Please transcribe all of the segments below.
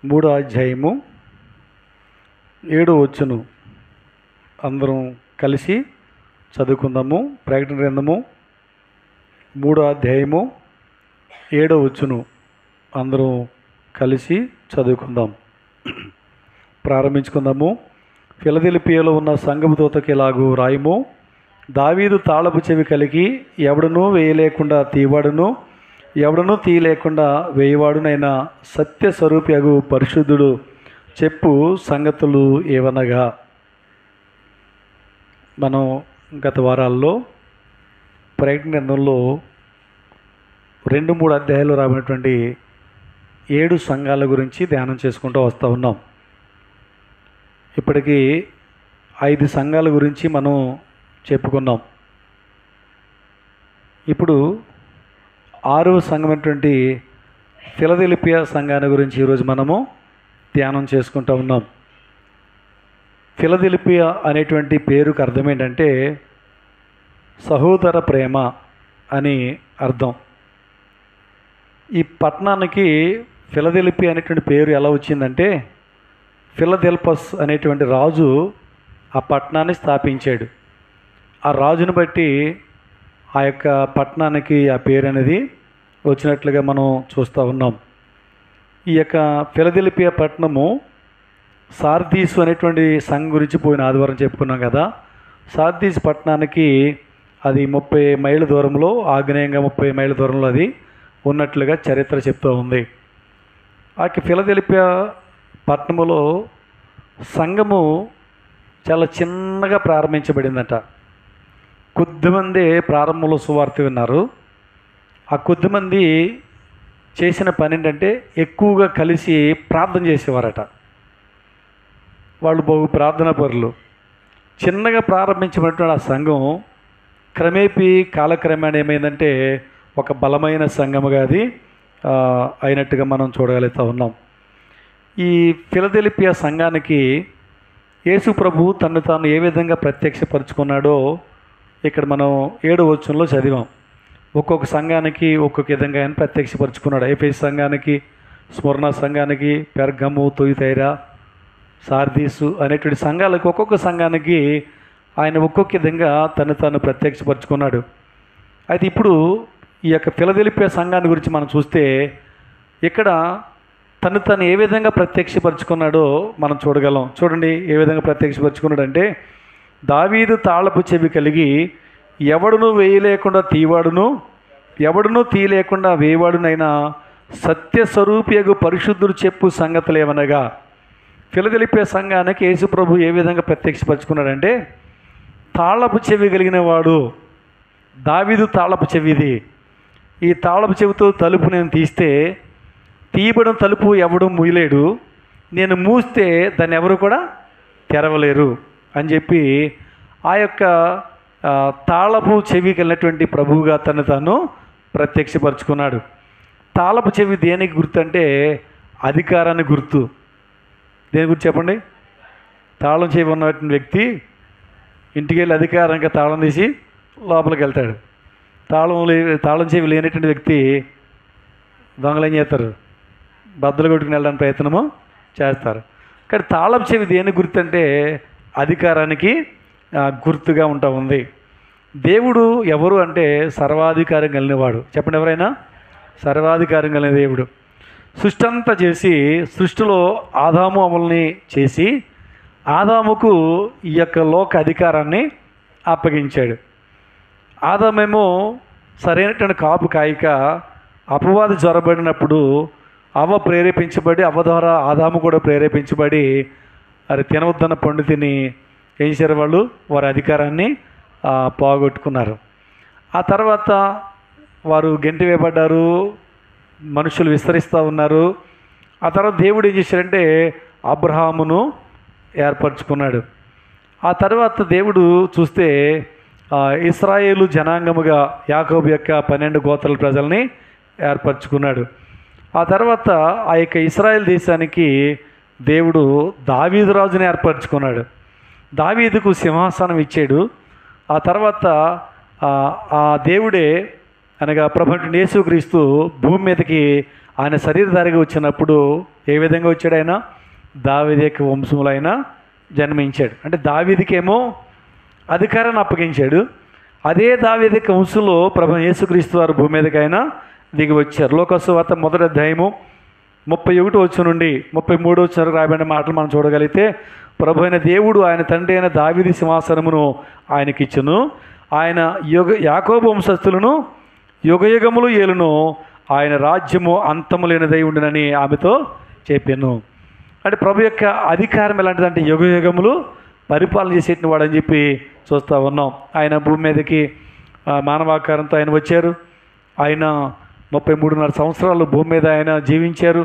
3వ అధ్యాయము 7వ వచనం అందరం కలిసి చదువుకుందాము. ప్రకటన గ్రంథము 3వ అధ్యాయము 7వ వచనం అందరం కలిసి చదువుకుందాం. ప్రారంభించుకుందాము. ఫిలదెల్ఫియాలో ఉన్న సంఘపు దూతకి ఇలాగు రాయము. దావీదు తాళపు చెవి కలిగి ఎవడనూ వేయలేకుండా తీవాడును, ఎవడనూ తీయలేకుండా వేయవాడునైన సత్యస్వరూపియగు పరిశుద్ధుడు చెప్పు సంగతులు ఏవనగా. మనం గత వారాల్లో ప్రకటన గ్రంథంలో 2-3 అధ్యాయాలు రాబడినటువంటి 7 సంఘాల గురించి ధ్యానం చేసుకుంటూ వస్తూ ఉన్నాం. ఇప్పటికీ 5 సంఘాల గురించి మనం చెప్పుకున్నాం. ఇప్పుడు 6వ సంఘమైనటువంటి ఫిలదెల్ఫియా సంఘాన్ని గురించి ఈరోజు మనము ధ్యానం చేసుకుంటూ ఉన్నాం. ఫిలదెల్ఫియా అనేటువంటి పేరుకు అర్థం ఏంటంటే సహోదర ప్రేమ అని అర్థం. ఈ పట్టణానికి ఫిలదెల్ఫియా అనేటువంటి పేరు ఎలా వచ్చిందంటే ఫిలదెల్ఫస్ అనేటువంటి రాజు ఆ పట్టణాన్ని స్థాపించాడు. ఆ రాజును బట్టి ఆ యొక్క పట్టణానికి ఆ పేరు అనేది వచ్చినట్లుగా మనం చూస్తూ ఉన్నాం. ఈ యొక్క ఫిలదెల్ఫియా పట్టణము సార్దీసు అనేటువంటి సంఘం గురించి పోయిన ఆదివారం చెప్పుకున్నాం కదా. సార్దీసు పట్టణానికి అది 30 మైళ్ళ దూరంలో, ఆగ్నేయంగా 30 మైళ్ళ దూరంలో అది ఉన్నట్లుగా చరిత్ర చెప్తూ ఉంది. ఆ ఫిలదెల్ఫియా పట్టణములో సంఘము చాలా చిన్నగా ప్రారంభించబడిందట. కొద్దిమంది ప్రారంభంలో సువార్త విన్నారు. ఆ కొద్దిమంది చేసిన పని ఏంటంటే ఎక్కువగా కలిసి ప్రార్థన చేసేవారట. వాళ్ళు బహు ప్రార్థనా పరులు. చిన్నగా ప్రారంభించినటువంటి ఆ సంఘం క్రమేపీ కాలక్రమేణా ఏమైందంటే ఒక బలమైన సంఘముగా అది అయినట్టుగా మనం చూడగలుగుతూ ఉన్నాం. ఈ ఫిలదెల్ఫియా సంఘానికి యేసు ప్రభు తను తాను ఏ విధంగా ప్రత్యక్షపరుచుకున్నాడో ఇక్కడ మనం 7వ వచనంలో చదివాం. ఒక్కొక్క సంఘానికి ఒక్కొక్క విధంగా ఆయన ప్రత్యక్షపరుచుకున్నాడు. ఎఫెసు సంఘానికి, స్మరణ సంఘానికి, పెర్గము, తుయతైరా, సార్దీసు అనేటువంటి సంఘాలకు ఒక్కొక్క సంఘానికి ఆయన ఒక్కొక్క విధంగా తను తాను ప్రత్యక్షపరుచుకున్నాడు. అయితే ఇప్పుడు ఈ యొక్క ఫిలదెల్ఫియా సంఘాన్ని గురించి మనం చూస్తే ఇక్కడ తను తను ఏ విధంగా ప్రత్యక్షపరుచుకున్నాడో మనం చూడగలం. చూడండి ఏ విధంగా ప్రత్యక్షపరుచుకున్నాడు అంటే, దావీదు తాళపు చెవి కలిగి ఎవడునూ వేయలేకుండా తీవాడును, ఎవడునూ తీయలేకుండా వేయవాడునైనా సత్యస్వరూపియగు పరిశుద్ధుడు చెప్పు సంగతులు ఏమనగా. ఫిలదెల్ఫియా సంఘానికి యేసు ప్రభు ఏ విధంగా ప్రత్యక్షపరుచుకున్నాడంటే, తాళపు చెవి కలిగిన వాడు. దావీదు తాళపు చెవిది. ఈ తాళపు చెవితో తలుపు నేను తీస్తే తీయబడిన తలుపు ఎవడు మూయలేడు, నేను మూస్తే దాన్ని ఎవరు కూడా తెరవలేరు అని చెప్పి ఆ యొక్క తాళపు చెవి కలిగినటువంటి ప్రభువుగా తను తాను ప్రత్యక్షపరుచుకున్నాడు. తాళపు చెవి దేనికి గుర్తు అంటే అధికారానికి గుర్తు. దేని గురించి చెప్పండి. తాళం చెవి ఉన్నటువంటి వ్యక్తి ఇంటికి వెళ్ళి అధికారంగా తాళం తీసి లోపలికి వెళ్తాడు. తాళం చెవి లేనటువంటి వ్యక్తి దొంగలు ఏం చేస్తారు, బద్దలు కొట్టుకుని వెళ్ళడానికి ప్రయత్నము చేస్తారు. కానీ తాళపు చెవి దేనికి గుర్తు అంటే అధికారానికి గుర్తుగా ఉంటా ఉంది. దేవుడు ఎవరు అంటే సర్వాధికారం కలిగినవాడు. చెప్పండి ఎవరైనా. సర్వాధికారం కలిగిన దేవుడు సృష్టి అంతా చేసి, సృష్టిలో ఆదాము అమల్ని చేసి ఆదాముకు ఈ యొక్క లోక అధికారాన్ని అప్పగించాడు. ఆదామేమో సరైనటువంటి కాపు కాయక అపవాది జ్వరబడినప్పుడు అవ్వ ప్రేరేపించబడి, అవ్వ ద్వారా ఆదాము కూడా ప్రేరేపించబడి అది తినవద్దన్న పండు తిని ఏం చేశారు, వాళ్ళు వారి అధికారాన్ని పోగొట్టుకున్నారు. ఆ తర్వాత వారు గెంటి వేయబడ్డారు, మనుషులు విస్తరిస్తూ ఉన్నారు. ఆ తర్వాత దేవుడు ఏం చేశాడంటే అబ్రహామును ఏర్పరచుకున్నాడు. ఆ తర్వాత దేవుడు చూస్తే ఇశ్రాయేలు జనాంగముగా యాకోబు యొక్క 12 గోత్రాల ప్రజల్ని ఏర్పరచుకున్నాడు. ఆ తర్వాత ఆ యొక్క ఇశ్రాయేల్ దేశానికి దేవుడు దావీదు రాజుని ఏర్పరచుకున్నాడు. దావీదుకు సింహాసనం ఇచ్చాడు. ఆ తర్వాత ఆ దేవుడే అనగా ప్రభువైన యేసుక్రీస్తు భూమి మీదకి ఆయన శరీరధారిగా వచ్చినప్పుడు ఏ విధంగా వచ్చాడు? ఆయన దావీదు యొక్క వంశంలో ఆయన జన్మించాడు. అంటే దావీదుకేమో అధికారాన్ని అప్పగించాడు. అదే దావీదు యొక్క వంశంలో ప్రభువైన యేసుక్రీస్తు వారు భూమి మీదకి ఆయన దిగి వచ్చారు. లోకసువార్త 1వ అధ్యాయము 31 నుండి 33 రాయబడిన మాటలు మనం చూడగలిగితే, ప్రభు అయిన దేవుడు ఆయన తండ్రి అయిన దావీదు సింహాసనమును ఆయనకిచ్చును, ఆయన యాకోబు వంశస్థులను యుగయుగములు ఏలును, ఆయన రాజ్యము అంతము లేనిదై ఉండునని ఆమెతో చెప్పాను. అంటే ప్రభు యొక్క అధికారం ఎలాంటిదంటే యుగయుగములు పరిపాలన చేసేటి వాడని చెప్పి చూస్తూ ఉన్నాం. ఆయన భూమి మీదకి మానవాకారంతో ఆయన వచ్చారు. ఆయన 33.5 సంవత్సరాలు భూమి మీద ఆయన జీవించారు.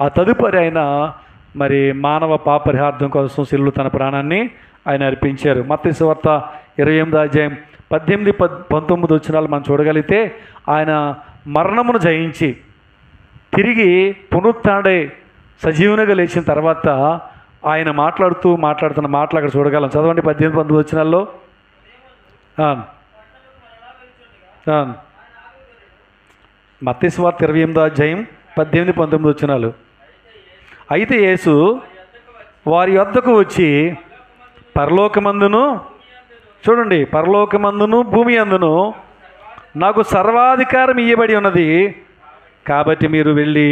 ఆ తదుపరి ఆయన మరి మానవ పాపరిహార్థం కోసం శిలువలో తన ప్రాణాన్ని ఆయన అర్పించారు. మత్తయి సువార్త 28వ అధ్యాయం 18-19 వచనాలు మనం చూడగలిగితే, ఆయన మరణమును జయించి తిరిగి పునరుత్థానుడై సజీవునిగా లేచిన తర్వాత ఆయన మాట్లాడుతున్న మాటలు అక్కడ చూడగలం. చదవండి 18-19 వచనాల్లో. మత్తయి సువార్త 28వ అధ్యాయం 18-19 వచనాలు. అయితే యేసు వారి యొద్దకు వచ్చి పరలోకమందును, చూడండి, పరలోకమందును భూమి అందును నాకు సర్వాధికారం ఇయ్యబడి ఉన్నది, కాబట్టి మీరు వెళ్ళి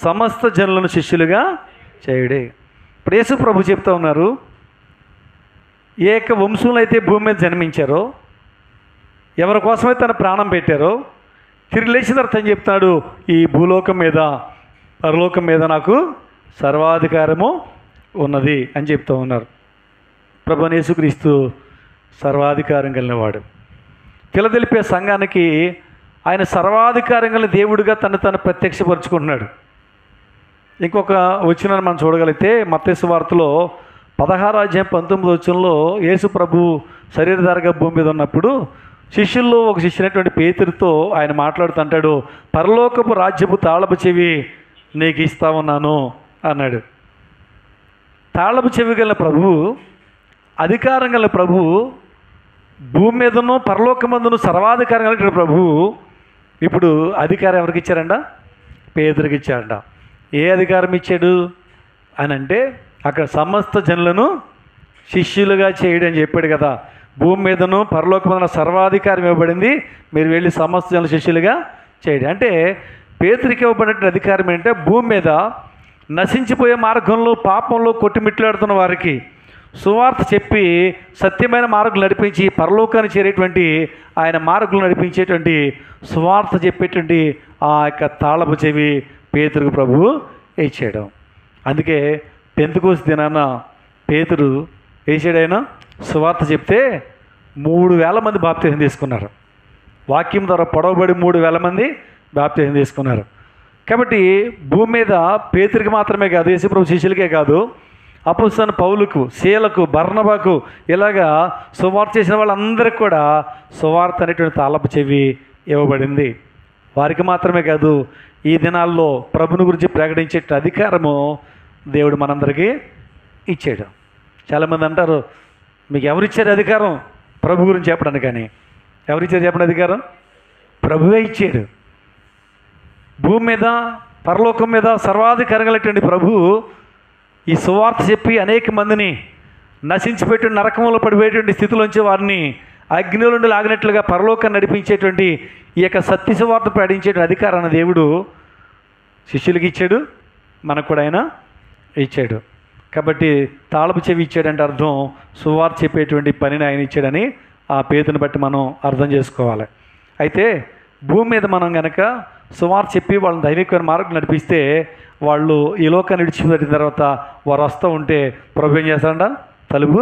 సమస్త జనులను శిష్యులుగా చేయుడి. ఇప్పుడు యేసు ప్రభు చెప్తూ ఉన్నారు, ఏ యొక్క వంశంలో అయితే భూమి మీద జన్మించారో, ఎవరి కోసమైతే తన ప్రాణం పెట్టారో, తిరిగి లేచిన తర్వాత ఏం చెప్తాడు? ఈ భూలోకం మీద పరలోకం మీద నాకు సర్వాధికారము ఉన్నది అని చెప్తూ ఉన్నారు. ప్రభువైన యేసుక్రీస్తు సర్వాధికారం కలిగినవాడు. ఫిలదెల్ఫియా సంఘానికి ఆయన సర్వాధికారం కలిగిన దేవుడిగా తను ప్రత్యక్షపరుచుకుంటున్నాడు. ఇంకొక వచనాన్ని మనం చూడగలిగితే మత్తయి సువార్తలో 16వ అధ్యాయం 19వ వచనంలో యేసు ప్రభు శరీరధారిగా భూమి మీద ఉన్నప్పుడు శిష్యుల్లో ఒక శిష్యునటువంటి పేతురుతో ఆయన మాట్లాడుతుంటాడు, పరలోకపు రాజ్యపు తాళపు చెవి నీకు ఇస్తా ఉన్నాను అన్నాడు. తాళపు చెవి గల ప్రభువు, అధికారం గల ప్రభువు, భూమి మీదను పరలోకమందును సర్వాధికారం కలిగిన ప్రభువు ఇప్పుడు అధికారం ఎవరికి ఇచ్చారంట? పేతురుకి ఇచ్చారంట. ఏ అధికారం ఇచ్చాడు అని అంటే, అక్కడ సమస్త జనులను శిష్యులుగా చేయడం అని చెప్పాడు కదా. భూమి మీదను పరలోకమందున సర్వాధికారం ఇవ్వబడింది, మీరు వెళ్ళి సమస్త జనుల శిష్యులుగా చేయడం. అంటే పేతురుకి ఇవ్వబడిన అధికారం ఏంటంటే, భూమి మీద నశించిపోయే మార్గంలో పాపంలో కొట్టుమిట్లాడుతున్న వారికి సువార్త చెప్పి సత్యమైన మార్గం నడిపించి పరలోకాన్ని చేరేటువంటి ఆయన మార్గం నడిపించేటువంటి సువార్త చెప్పేటువంటి ఆ యొక్క తాళపు చెవి పేతురుకు ప్రభువు వేసేయడం. అందుకే పెంతెకోస్తు దినాన పేతురు వేసాడైనా సువార్త చెప్తే 3,000 మంది బాప్తిసం తీసుకున్నారు. వాక్యం ద్వారా పొడవబడి 3,000 మంది బాప్తిసం తీసుకున్నారు. కాబట్టి భూమి మీద పేతురికి మాత్రమే కాదు, యేసుప్రభు శిష్యులకే కాదు, అపొస్తలుడైన పౌలుకు, శీలకు, బర్నబాకు, ఇలాగా సువార్త చేసిన వాళ్ళందరికీ కూడా సువార్త అనేటువంటి తాళపు చెవి ఇవ్వబడింది. వారికి మాత్రమే కాదు, ఈ దినాల్లో ప్రభుని గురించి ప్రకటించే అధికారము దేవుడు మనందరికీ ఇచ్చాడు. చాలామంది అంటారు, మీకు ఎవరిచ్చారు అధికారం ప్రభు గురించి చెప్పడానికి? కానీ ఎవరిచ్చారు చెప్పండి అధికారం? ప్రభువే ఇచ్చాడు. భూమి మీద పరలోకం మీద సర్వాధికారం కలిగినటువంటి ప్రభువు ఈ సువార్త చెప్పి అనేక మందిని నశించిపెట్టి నరకంలో పడిపోయేటువంటి స్థితిలోంచి వారిని అగ్నిలో నుండి లాగినట్లుగా పరలోకాన్ని నడిపించేటువంటి ఈ యొక్క సత్య సువార్త ప్రకటించేటువంటి అధికారాన్ని దేవుడు శిష్యులకి ఇచ్చాడు, మనకు కూడా ఆయన ఇచ్చాడు. కాబట్టి తాళపు చెవి ఇచ్చాడంటే అర్థం సువార్త చెప్పేటువంటి పనిని ఆయన ఇచ్చాడని ఆ పేతుని బట్టి మనం అర్థం చేసుకోవాలి. అయితే భూమి మీద మనం కనుక సువార్త చెప్పి వాళ్ళని దైవికమైన మార్గం నడిపిస్తే వాళ్ళు ఈ లోకాన్ని విడిచిపెట్టిన తర్వాత వారు వస్తూ ఉంటే ప్రభు ఏం చేస్తాడంట? తలుపు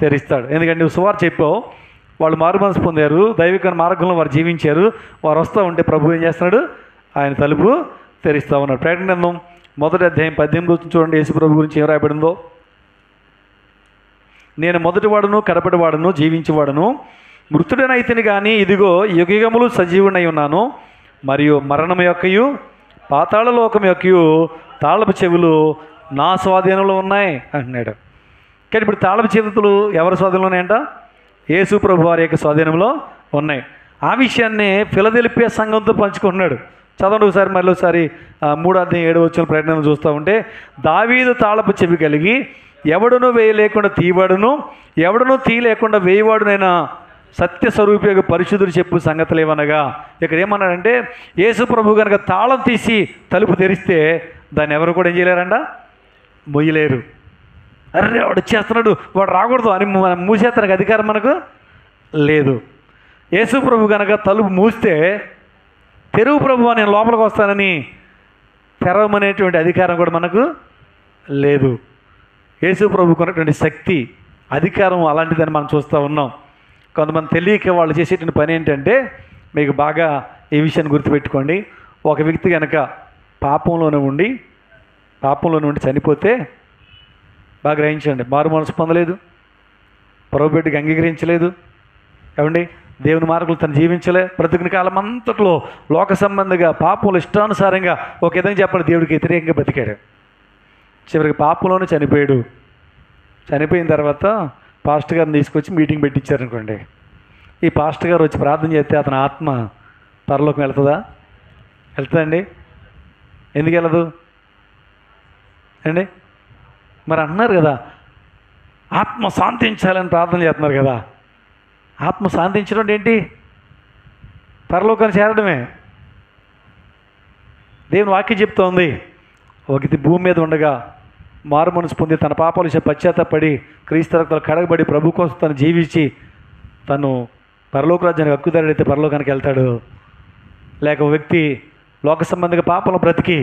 తెరిస్తాడు. ఎందుకంటే నువ్వు సువార్త చెప్పావు, వాళ్ళు మారుమనసు పొందారు, దైవికమైన మార్గంలో వారు జీవించారు, వారు వస్తూ ఉంటే ప్రభు ఏం చేస్తున్నాడు? ఆయన తలుపు తెరిస్తూ ఉన్నాడు. ప్రకటన గ్రంథం 1వ అధ్యాయం 18 చూడండి, యేసు ప్రభు గురించి ఏం రాయబడిందో. నేను మొదటివాడును కడపటివాడును జీవించేవాడును, మృతుడనైతిని కానీ ఇదిగో యుగయుగములు సజీవుడై ఉన్నాను, మరియు మరణం యొక్కయు పాతాళ లోకం యొక్కయు తాళపు చెవులు నా స్వాధీనంలో ఉన్నాయి అంటున్నాడు. కానీ ఇప్పుడు తాళపు చెవులు ఎవరి స్వాధీనంలో ఉన్నాయంట? యేసు ప్రభు వారి యొక్క స్వాధీనంలో ఉన్నాయి. ఆ విషయాన్ని ఫిలదెల్ఫియా సంఘంతో పంచుకుంటున్నాడు. చదవండి ఒకసారి, మళ్ళీ ఒకసారి 3:7 ప్రకటన చూస్తూ ఉంటే, దావీదు తాళపు చెవి కలిగి ఎవడును వేయలేకుండా తీయవాడును, ఎవడును తీయలేకుండా వేయవాడునైనా సత్యస్వరూపిగా పరిశుద్ధుడు చెప్పు సంగతులు ఏమనగా, ఇక్కడ ఏమన్నాడంటే యేసు ప్రభు కనుక తాళం తీసి తలుపు తెరిస్తే దాన్ని ఎవరు కూడా ఏం చేయలేరంట, మొయ్యలేరు. అరే వాడు వచ్చేస్తున్నాడు, వాడు రాకూడదు అని మూసేస్తానికి అధికారం మనకు లేదు. యేసు ప్రభు కనుక తలుపు మూస్తే తెరువు ప్రభు నేను లోపలికి వస్తానని తెరవమనేటువంటి అధికారం కూడా మనకు లేదు. యేసు ప్రభుకు ఉన్నటువంటి శక్తి, అధికారం అలాంటిదని మనం చూస్తూ ఉన్నాం. కొంతమంది తెలియక వాళ్ళు చేసేటువంటి పని ఏంటంటే, మీకు బాగా ఈ విషయాన్ని గుర్తుపెట్టుకోండి, ఒక వ్యక్తి కనుక పాపంలోనే ఉండి చనిపోతే బాగా గ్రహించండి, మారు మనసు పొందలేదు, ప్రభుబిడ్డకి అంగీకరించలేదు, ఏమండి దేవుని మార్గంలో తను జీవించలే, బ్రతుకుని కాలం అంతట్లో లోక సంబంధిగా పాపంలో ఇష్టానుసారంగా ఒక విధంగా చెప్పండి దేవుడికి వ్యతిరేకంగా బతికాడు. చివరికి పాపంలోనే చనిపోయాడు. చనిపోయిన తర్వాత పాస్టర్ గారిని తీసుకొచ్చి మీటింగ్ పెట్టించారనుకోండి, ఈ పాస్టర్ గారు వచ్చి ప్రార్థన చేస్తే అతని ఆత్మ పరలోకం వెళ్తుందా? వెళ్తుందండి? ఎందుకు వెళ్ళదు అండి? మరి అన్నారు కదా, ఆత్మ శాంతించాలని ప్రార్థన చేస్తున్నారు కదా, ఆత్మ శాంతించడం ఏంటి? పరలోకాన్ని చేరడమే. దేవుని వాక్యం చెప్తోంది, ఒకటి భూమి మీద ఉండగా మారు మనసు పొంది తన పాపాల విషయం పశ్చాత్తపడి క్రీస్తు రక్తాలు కడగబడి ప్రభు కోసం తను జీవించి తను పరలోక రాజ్యానికి హక్కుదారుడైతే పరలోకానికి వెళ్తాడు. లేక ఒక వ్యక్తి లోక సంబంధిక పాపంలో బ్రతికి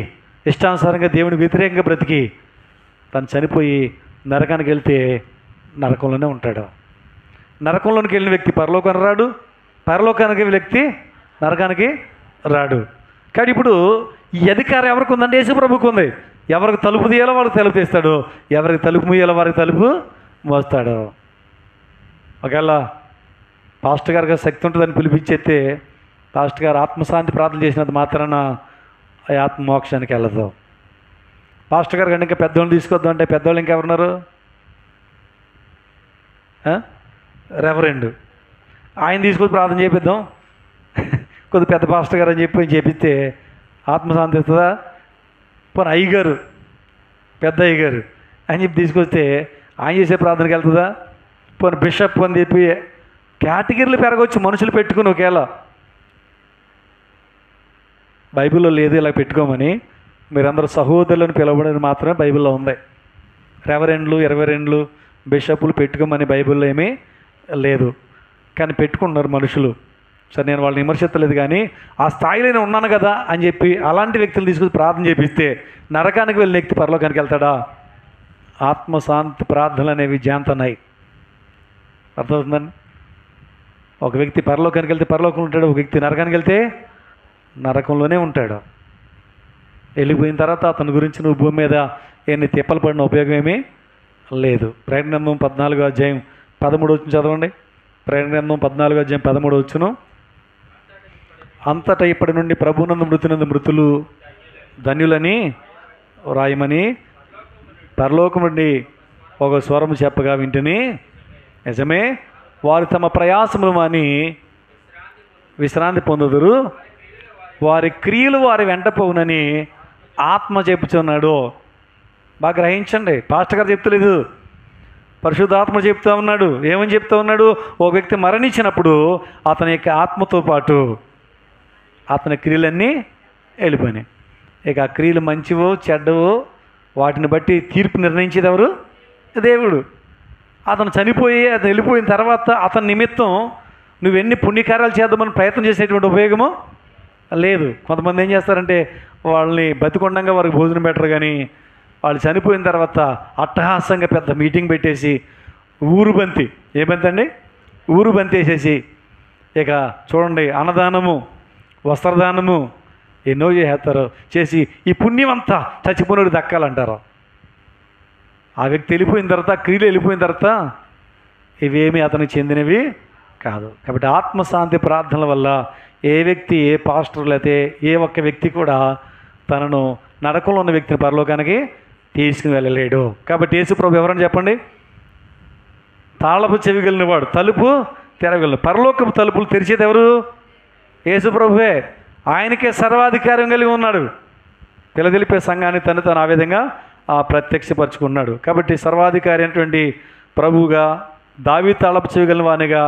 ఇష్టానుసారంగా దేవునికి వ్యతిరేకంగా బ్రతికి తను చనిపోయి నరకానికి వెళ్తే నరకంలోనే ఉంటాడు. నరకంలోనికి వెళ్ళిన వ్యక్తి పరలోకానికి రాడు, పరలోకానికి వ్యక్తి నరకానికి రాడు. కానీ ఇప్పుడు ఈ అధికారం ఎవరికి ఉందంటే యేసు ప్రభువుకు ఉంది. ఎవరికి తలుపు తీయాలో వారికి తలుపు తీస్తాడు, ఎవరికి తలుపు మూయాలో వారికి తలుపు మోస్తాడు. ఒకవేళ పాస్టర్ గారికి శక్తి ఉంటుందని పిలిపించేస్తే పాస్టర్ గారు ఆత్మశాంతి ప్రార్థన చేసినంత మాత్రాన ఆ ఆత్మ మోక్షానికి వెళ్ళదు. పాస్టర్ గారు కంటే ఇంకా పెద్దవాళ్ళు తీసుకొద్దాం అంటే పెద్దవాళ్ళు ఇంకెవరున్నారు? రెవరెండ్, ఆయన తీసుకొచ్చి ప్రార్థన చేపిద్దాం కొద్ది పెద్ద పాస్టర్ గారు అని చెప్పి చేపిస్తే ఆత్మశాంతి ఇస్తుందా? పోనీ అయ్యగారు, పెద్ద అయ్యగారు అని చెప్పి తీసుకొస్తే ఆయన చేసే ప్రార్థనకి వెళ్తుందా? పోనీ బిషప్ అని చెప్పి కేటగిరీలు పెరగవచ్చు మనుషులు పెట్టుకుని. ఒకేలా బైబిల్లో లేదు ఇలా పెట్టుకోమని, మీరందరూ సహోదరులను పిలవడానికి మాత్రమే బైబిల్లో ఉంది. రెవరెండ్లు, ఇరవరెండ్లు, బిషపులు పెట్టుకోమని బైబిల్లో ఏమీ లేదు. కానీ పెట్టుకుంటున్నారు మనుషులు. సరే నేను వాళ్ళని విమర్శించలేదు, కానీ ఆ స్థాయిలో నేను ఉన్నాను కదా అని చెప్పి అలాంటి వ్యక్తులు తీసుకొచ్చి ప్రార్థన చేపిస్తే నరకానికి వెళ్ళిన వ్యక్తి పరలోకానికి వెళ్తాడా? ఆత్మశాంతి ప్రార్థనలు అనేవి జాంతన్నాయి. అర్థమవుతుందండి? ఒక వ్యక్తి పరలోకానికి వెళ్తే పరలోకంలో ఉంటాడు, ఒక వ్యక్తి నరకానికి వెళ్తే నరకంలోనే ఉంటాడు. వెళ్ళిపోయిన తర్వాత అతని గురించి నువ్వు భూమి మీద ఎన్ని తిప్పలు పడిన ఉపయోగం ఏమీ లేదు. ప్రకటన గ్రంథం 14:13 చదవండి. ప్రకటన గ్రంథం 14:13 అంతటా ఇప్పటి నుండి ప్రభునందు మృతునందు మృతులు ధన్యులని రాయమని పరలోకం నుండి ఒక స్వరము చెప్పగా వింటిని. నిజమే, వారు తమ ప్రయాసములు మాని విశ్రాంతి పొందుదురు, వారి క్రియలు వారి వెంట పోవునని ఆత్మ చెప్పుచున్నాడు. బాగా గ్రహించండి, పాస్టర్ గారు చెప్తలేదు, పరిశుద్ధాత్మ చెప్తా ఉన్నాడు. ఏమని చెప్తా ఉన్నాడు? ఒక వ్యక్తి మరణించినప్పుడు అతని యొక్క ఆత్మతో పాటు అతని క్రియలన్నీ వెళ్ళిపోయినాయి. ఇక ఆ క్రియలు మంచివో చెడ్డవో వాటిని బట్టి తీర్పు నిర్ణయించేది ఎవరు? దేవుడు. అతను చనిపోయి అతను వెళ్ళిపోయిన తర్వాత అతని నిమిత్తం నువ్వెన్ని పుణ్యకార్యాలు చేద్దామని ప్రయత్నం చేసేటువంటి ఉపయోగమో లేదు. కొంతమంది ఏం చేస్తారంటే వాళ్ళని బతికొండంగా వారికి భోజనం పెట్టరు, కానీ వాళ్ళు చనిపోయిన తర్వాత అట్టహాసంగా పెద్ద మీటింగ్ పెట్టేసి ఊరు బంతి, ఏ బంతి అండి? ఊరు బంతి వేసేసి ఇక చూడండి అన్నదానము, వస్త్రదానము ఎన్నో చేస్తారు. చేసి ఈ పుణ్యం అంతా చచ్చిపోయినోడు దక్కాలంటారు. ఆ వ్యక్తి వెళ్ళిపోయిన తర్వాత, క్రియలు వెళ్ళిపోయిన తర్వాత ఇవేమీ అతనికి చెందినవి కాదు. కాబట్టి ఆత్మశాంతి ప్రార్థనల వల్ల ఏ వ్యక్తి, ఏ పాస్టర్ లేతే ఏ ఒక్క వ్యక్తి కూడా తనను నరకంలో ఉన్న వ్యక్తిని పరలోకానికి తీసుకుని వెళ్ళలేడు. కాబట్టి యేసు ప్రభు ఎవరని చెప్పండి? తాళపు చెవిగలిగిన వాడు, తలుపు తెరవగలను. పరలోకపు తలుపులు తెరిచేది ఎవరు? యేసు ప్రభువే. ఆయనకే సర్వాధికారం కలిగి ఉన్నాడు. ఫిలదెల్ఫియా సంఘాన్ని తను ఆ విధంగా ప్రత్యక్షపరుచుకున్నాడు. కాబట్టి సర్వాధికారి అయినటువంటి ప్రభువుగా, దావీదు తలపు చేయగలిగిన వానిగా,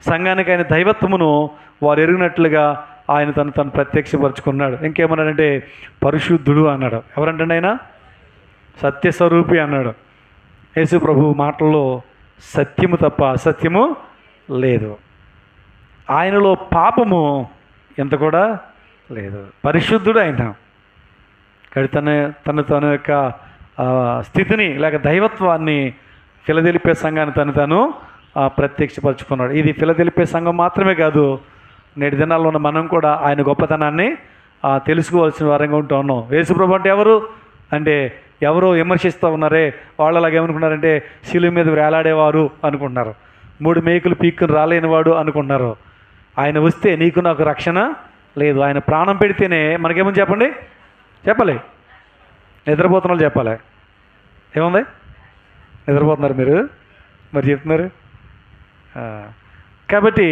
సంఘానికి ఆయన దైవత్వమును వారు ఎరిగినట్లుగా ఆయన తను ప్రత్యక్షపరుచుకున్నాడు. ఇంకేమన్నాడంటే పరిశుద్ధుడు అన్నాడు. ఎవరంటే ఆయన సత్యస్వరూపి అన్నాడు. యేసు ప్రభు మాటల్లో సత్యము తప్ప అసత్యము లేదు. ఆయనలో పాపము ఎంత కూడా లేదు. పరిశుద్ధుడు ఆయన. కాబట్టి తన యొక్క స్థితిని లేక దైవత్వాన్ని ఫిలదెల్ఫియా సంఘాన్ని తను ప్రత్యక్షపరుచుకున్నాడు. ఇది ఫిలదెల్ఫియా సంఘం మాత్రమే కాదు, నేటి దినాల్లో ఉన్న మనం కూడా ఆయన గొప్పతనాన్ని తెలుసుకోవాల్సిన వారంగా ఉంటూ ఉన్నాం. యేసుప్రభు అంటే ఎవరు అంటే ఎవరో విమర్శిస్తూ ఉన్నారే, వాళ్ళు అలాగేమనుకున్నారంటే శిలువ మీద వేలాడేవారు అనుకుంటున్నారు, 3 మేకులు పీక్కుని రాలేనివాడు అనుకుంటున్నారు. ఆయన వస్తే నీకు నాకు రక్షణ లేదు. ఆయన ప్రాణం పెడితేనే మనకేమని చెప్పండి, చెప్పాలి. నిద్రపోతున్న వాళ్ళు చెప్పాలి. ఏముంది, నిద్రపోతున్నారు మీరు మరి చెప్తున్నారు. కాబట్టి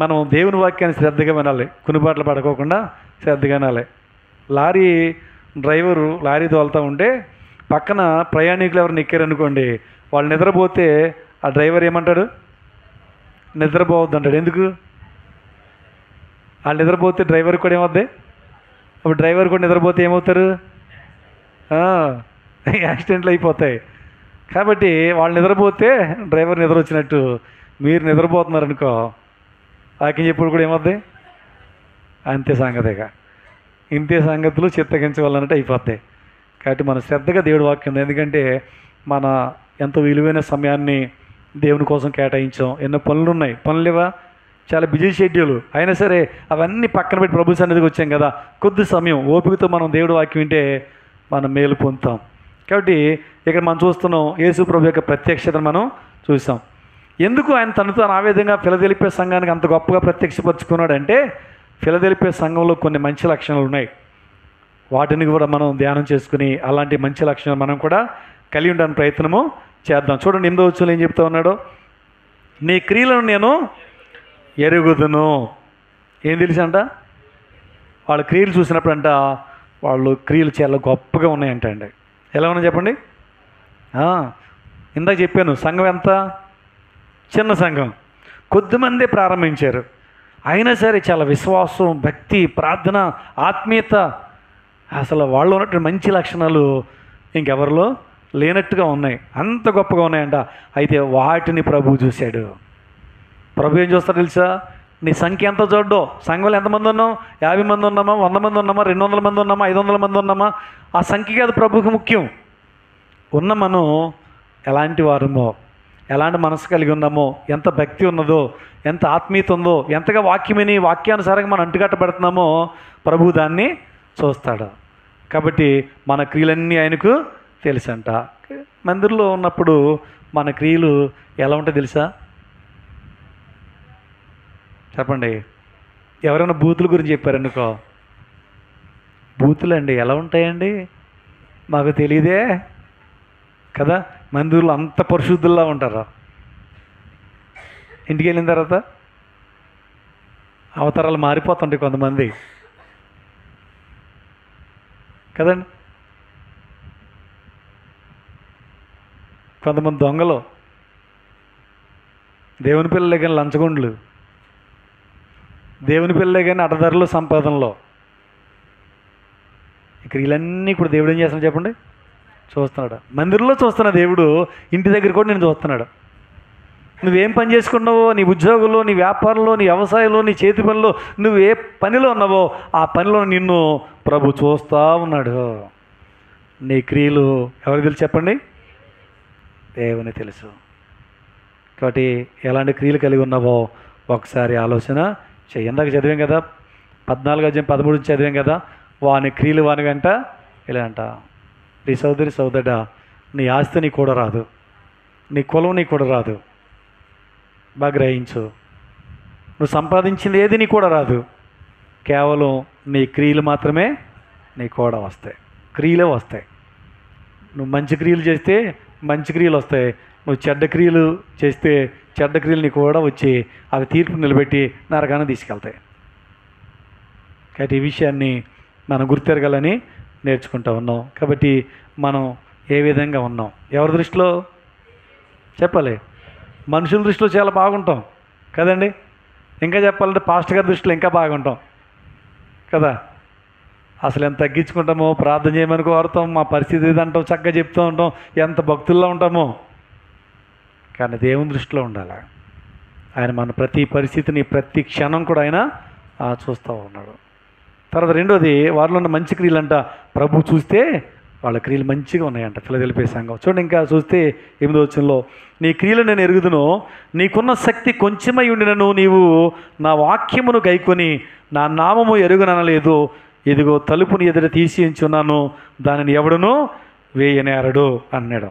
మనం దేవుని వాక్యాన్ని శ్రద్ధగా వినాలి, కునిబాట్లు పడుకోకుండా శ్రద్ధగా వినాలి. లారీ డ్రైవరు లారీ తోలుతూ ఉంటే పక్కన ప్రయాణికులు ఎవరు ఎక్కారనుకోండి, వాళ్ళు నిద్రపోతే ఆ డ్రైవర్ ఏమంటాడు, నిద్రపోవద్దు అంటాడు. ఎందుకు? వాళ్ళు నిద్రపోతే డ్రైవర్ కూడా ఏమవుద్ది, అప్పుడు డ్రైవర్ కూడా నిద్రపోతే ఏమవుతారు, యాక్సిడెంట్లు అయిపోతాయి. కాబట్టి వాళ్ళు నిద్రపోతే డ్రైవర్ నిద్ర వచ్చినట్టు మీరు నిద్రపోతున్నారనుకో, వాక్యం చెప్పుడు కూడా ఏమవుద్ది, అంతే సంగతిగా. ఇంతే సంగతులు చిత్తగించవాలన్నట్టు అయిపోతాయి. కాబట్టి మన శ్రద్ధగా దేవుడి వాక్యం, ఎందుకంటే మన ఎంతో విలువైన సమయాన్ని దేవుని కోసం కేటాయించాం. ఎన్నో పనులు ఉన్నాయి, పనులేవా, చాలా బిజీ షెడ్యూల్. అయినా సరే అవన్నీ పక్కన పెట్టి ప్రభు సన్నిధికి వచ్చాం కదా, కొద్ది సమయం ఓపికతో మనం దేవుడి వాక్యం వింటే మనం మేలు పొందుతాం. కాబట్టి ఇక్కడ మనం చూస్తున్నాం యేసు ప్రభు యొక్క ప్రత్యక్షతను మనం చూసాం. ఎందుకు ఆయన తనతో ఆ విధంగా ఫిలదెల్ఫియా సంఘానికి అంత గొప్పగా ప్రత్యక్షపరుచుకున్నాడు అంటే, ఫిలదెల్ఫియా సంఘంలో కొన్ని మంచి లక్షణాలు ఉన్నాయి. వాటిని కూడా మనం ధ్యానం చేసుకుని అలాంటి మంచి లక్షణాలు మనం కూడా కలిగి ఉండడానికి ప్రయత్నము చేద్దాం. చూడండి 8వ వచనంలో ఏం చెప్తా ఉన్నాడో, నీ క్రియలను నేను ఎరుగుదును. ఏం తెలుసంట, వాళ్ళ క్రియలు చూసినప్పుడంట వాళ్ళు క్రియలు చాలా గొప్పగా ఉన్నాయంట అండి. ఎలా ఉన్నాయి చెప్పండి. ఇందాక చెప్పాను, సంఘం ఎంత చిన్న సంఘం, కొద్దిమందే ప్రారంభించారు. అయినా సరే చాలా విశ్వాసం, భక్తి, ప్రార్థన, ఆత్మీయత, అసలు వాళ్ళు ఉన్నటువంటి మంచి లక్షణాలు ఇంకెవరిలో లేనట్టుగా ఉన్నాయి. అంత గొప్పగా ఉన్నాయంట. అయితే వాటిని ప్రభు చూశాడు. ప్రభు ఏం చూస్తాడు తెలుసా, నీ సంఖ్య ఎంత చూడ్డో, సంఘంలో ఎంతమంది ఉన్నాం, 50 మంది ఉన్నామా, 100 మంది ఉన్నామా, 200 మంది ఉన్నామా, 500 మంది ఉన్నామా, ఆ సంఖ్య కాదు ప్రభువుకి ముఖ్యం. ఉన్న మనం ఎలాంటి వారమో, ఎలాంటి మనసు కలిగి ఉన్నామో, ఎంత భక్తి ఉన్నదో, ఎంత ఆత్మీయత ఉందో, ఎంతగా వాక్యమని వాక్యానుసారంగా మనం అంటుకట్టబడుతున్నామో ప్రభు దాన్ని చూస్తాడు. కాబట్టి మన క్రియలన్నీ ఆయనకు తెలుసంట. మందిరంలో ఉన్నప్పుడు మన క్రియలు ఎలా ఉంటాయి తెలుసా, చెప్పండి. ఎవరైనా బూతుల గురించి చెప్పారనుకో, బూతులు అండి ఎలా ఉంటాయండి మాకు తెలియదే కదా. మందిరంలో అంత పరిశుద్ధుల్లా ఉంటారు, ఇంటికి వెళ్ళిన తర్వాత అవతారాలు మారిపోతుంటాయి కొంతమంది కదండి. కొంతమంది దొంగలు, దేవుని పిల్లలే కానీ లంచగొండ్లు, దేవుని పిల్లలే కానీ అడ్డదారులు సంపాదనలో. ఇక్కడ వీళ్ళన్నీ ఇప్పుడు దేవుడు ఏం చేస్తున్నాడు చెప్పండి, చూస్తున్నాడు. మందిరంలో చూస్తున్న దేవుడు ఇంటి దగ్గర కూడా నేను చూస్తున్నాడు. నువ్వేం పని చేసుకున్నావో, నీ ఉద్యోగంలో, నీ వ్యాపారంలో, నీ వ్యవసాయంలో, నీ చేతి పనిలో, నువ్వు ఏ పనిలో ఉన్నావో ఆ పనిలో నిన్ను ప్రభు చూస్తూ ఉన్నాడు. నీ క్రియలు ఎవరికి తెలుసు చెప్పండి, దేవుని తెలుసు. కాబట్టి ఎలాంటి క్రియలు కలిగి ఉన్నావో ఒకసారి ఆలోచన చెయ్యి. ఇందాక చదివాం కదా, 14:13 చదివాం కదా, వాని క్రియలు వాని వెంట ఇలా అంట. నీ సోదరి సోదరుడా, నీ ఆస్తి నీ కూడా రాదు, నీ కులం నీ కూడా రాదు, బాగా గ్రహించు. నువ్వు సంపాదించింది ఏది నీ కూడా రాదు, కేవలం నీ క్రియలు మాత్రమే నీ కూడా వస్తాయి, క్రియలే వస్తాయి. నువ్వు మంచి క్రియలు చేస్తే మంచి క్రియలు వస్తాయి, నువ్వు చెడ్డ క్రియలు చేస్తే చెడ్డ క్రియలు నీ కూడా వచ్చి అవి తీర్పు నిలబెట్టి నరకాన్ని తీసుకెళ్తాయి. కాబట్టి ఈ విషయాన్ని మనం గుర్తెరగాలని నేర్చుకుంటూ ఉన్నాం. కాబట్టి మనం ఏ విధంగా ఉన్నాం ఎవరి దృష్టిలో చెప్పాలి? మనుషుల దృష్టిలో చాలా బాగుంటాం కదండి. ఇంకా చెప్పాలంటే పాస్టర్ గారి దృష్టిలో ఇంకా బాగుంటాం కదా. అసలు ఎంత తగ్గించుకుంటామో, ప్రార్థన చేయమని కోరుతాం, మా పరిస్థితి ఇదంటాం, చక్కగా చెప్తూ ఉంటాం, ఎంత భక్తుల్లో ఉంటామో. కానీ దేవుని దృష్టిలో ఉండాలి. ఆయన మన ప్రతి పరిస్థితిని ప్రతి క్షణం కూడా ఆయన చూస్తూ ఉన్నాడు. తర్వాత రెండోది, వారిలో ఉన్న మంచి క్రియలంట ప్రభు చూస్తే వాళ్ళ క్రియలు మంచిగా ఉన్నాయంట. ఫిలదెల్ఫియ సంఘం చూడండి, ఇంకా చూస్తే 8వ వచనంలో, నీ క్రియలు నేను ఎరుగుదును, నీకున్న శక్తి కొంచెమై ఉండినను నీవు నా వాక్యమును గైకొని నా నామము ఎరుగుననలేదు. ఇదిగో తలుపుని ఎదుట తీసి ఉంచున్నాను, దానిని ఎవడునూ వేయనేరడు అన్నాడు.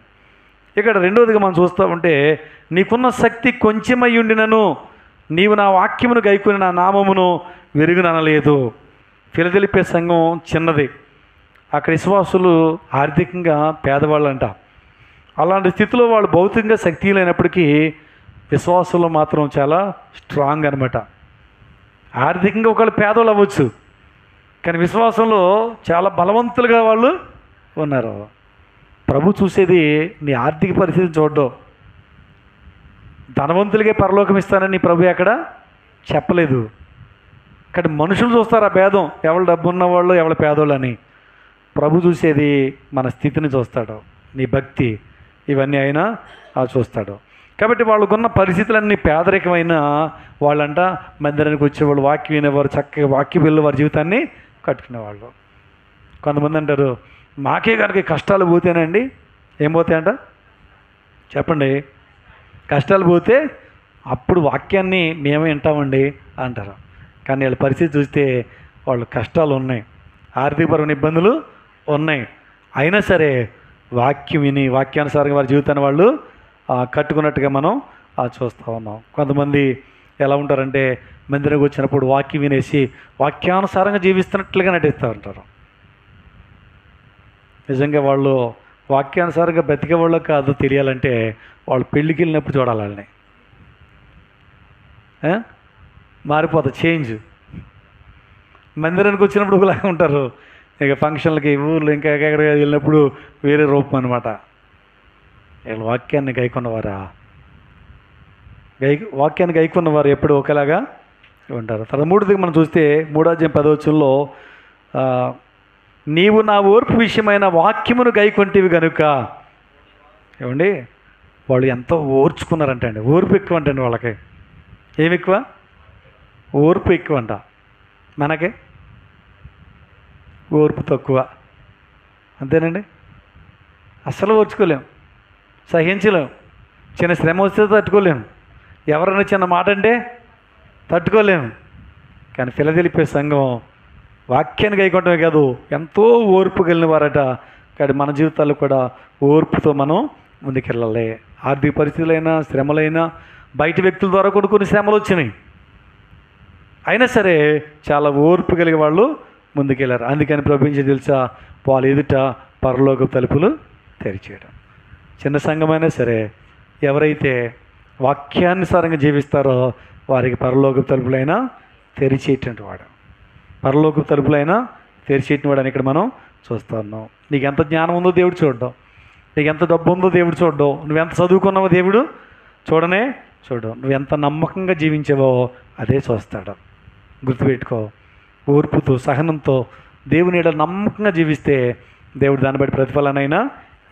ఇక్కడ రెండోదిగా మనం చూస్తూ ఉంటే, నీకున్న శక్తి కొంచెమై ఉండినను నీవు నా వాక్యమును గైకొని నా నామమును వెరుగుననలేదు. ఫిలదెల్ఫియ సంఘం చిన్నది, అక్కడ విశ్వాసులు ఆర్థికంగా పేదవాళ్ళంట. అలాంటి స్థితిలో వాళ్ళు భౌతికంగా శక్తి లేనప్పటికీ విశ్వాసులు మాత్రం చాలా స్ట్రాంగ్ అనమాట. ఆర్థికంగా ఒకళ్ళు పేదవాళ్ళు అవ్వచ్చు, కానీ విశ్వాసంలో చాలా బలవంతులుగా వాళ్ళు ఉన్నారు. ప్రభు చూసేది నీ ఆర్థిక పరిస్థితిని చూడడం. ధనవంతులకే పరలోకం ఇస్తానని ప్రభు అక్కడ చెప్పలేదు. కానీ మనుషులు చూస్తారు ఆ భేదం, ఎవరు డబ్బు ఉన్నవాళ్ళు ఎవరు పేదోళ్ళు అని. ప్రభు చూసేది మన స్థితిని చూస్తాడు, నీ భక్తి, ఇవన్నీ అయినా చూస్తాడు. కాబట్టి వాళ్ళకున్న పరిస్థితులన్నీ పేదరికమైన వాళ్ళంట మందిరానికి వచ్చేవాళ్ళు, వాక్యం వినేవారు, చక్కగా వాక్య బిల్లు వారి జీవితాన్ని కట్టుకునేవాళ్ళు. కొంతమంది అంటారు, మాకే కనుక కష్టాలు పోతేనండి. ఏం పోతాయంట చెప్పండి? కష్టాలు పోతే అప్పుడు వాక్యాన్ని మేమే వింటామండి అంటారు. కానీ వాళ్ళ పరిస్థితి చూస్తే వాళ్ళు కష్టాలు ఉన్నాయి, ఆర్థికపరమైన ఇబ్బందులు ఉన్నాయి, అయినా సరే వాక్యం విని వాక్యానుసారంగా వారి జీవితాన్ని వాళ్ళు కట్టుకున్నట్టుగా మనం చూస్తూ ఉన్నాం. కొంతమంది ఎలా ఉంటారంటే మందిరంకి వచ్చినప్పుడు వాక్యం వినేసి వాక్యానుసారంగా జీవిస్తున్నట్లుగా నటిస్తూ ఉంటారు. నిజంగా వాళ్ళు వాక్యానుసారంగా బ్రతికే వాళ్ళు కాదు తెలియాలంటే వాళ్ళు పెళ్ళికి వెళ్ళినప్పుడు చూడాలి. వాళ్ళని మారిపోతుంది చేంజ్. మందిరానికి వచ్చినప్పుడు ఒకలాగా ఉంటారు, ఇక ఫంక్షన్లకి ఊర్లో ఇంకా ఎక్కడ వెళ్ళినప్పుడు వేరే రూపం అనమాట. వీళ్ళు వాక్యాన్ని గైకొన్నవారా? వాక్యాన్ని గైకొన్నవారు ఎప్పుడు ఒకేలాగా ఉంటారు. తర్వాత మూడోది మనం చూస్తే 3వ అధ్యాయం 10వ వచనంలో, నీవు నా ఓర్పు విషయమైన వాక్యమును గైకొంటివి గనుక. ఏమండి, వాళ్ళు ఎంతో ఓర్చుకున్నారంట అండి. ఓర్పు ఎక్కువ అంటండి వాళ్ళకి. ఏమి ఎక్కువ? ఓర్పు ఎక్కువ అంట. మనకి ఓర్పు తక్కువ, అంతేనండి. అస్సలు ఓర్చుకోలేం, సహించలేం. చిన్న శ్రమ వస్తే తట్టుకోలేం, ఎవరైనా చిన్న మాట అంటే తట్టుకోలేము. కానీ ఫిలదెల్ఫియ సంఘం వాక్యాన్ని గైకొనడమే కాదు, ఎంతో ఓర్పు కలిగిన వారట. కానీ మన జీవితాల్లో కూడా ఓర్పుతో మనం ముందుకెళ్ళాలి. ఆర్థిక పరిస్థితులైనా, శ్రమలైనా, బయట వ్యక్తుల ద్వారా కూడా కొన్ని శ్రమలు వచ్చినాయి, అయినా సరే చాలా ఓర్పు కలిగే వాళ్ళు ముందుకెళ్ళారు. అందుకని ప్రభుత్వం తెలుసా, వాళ్ళ ఎదుట పరలోక తలుపులు తెరిచేయడం. చిన్న సంఘమైనా సరే ఎవరైతే వాక్యానుసారంగా జీవిస్తారో వారికి పరలోక తలుపులైనా తెరిచేటువంటి వాడు, పరలోక తలుపులైనా తెరిచేటువంటి వాడు అని ఇక్కడ మనం చూస్తూ ఉన్నాం. నీకు ఎంత జ్ఞానం ఉందో దేవుడు చూడడం, నీకు ఎంత డబ్బు ఉందో దేవుడు చూడడం, నువ్వెంత చదువుకున్నావో దేవుడు చూడనే చూడడం, నువ్వెంత నమ్మకంగా జీవించావో అదే చూస్తాడు. గుర్తుపెట్టుకో, ఓర్పుతో సహనంతో దేవుని ఎడల నమ్మకంగా జీవిస్తే దేవుడు దాన్ని బట్టి ప్రతిఫలనైనా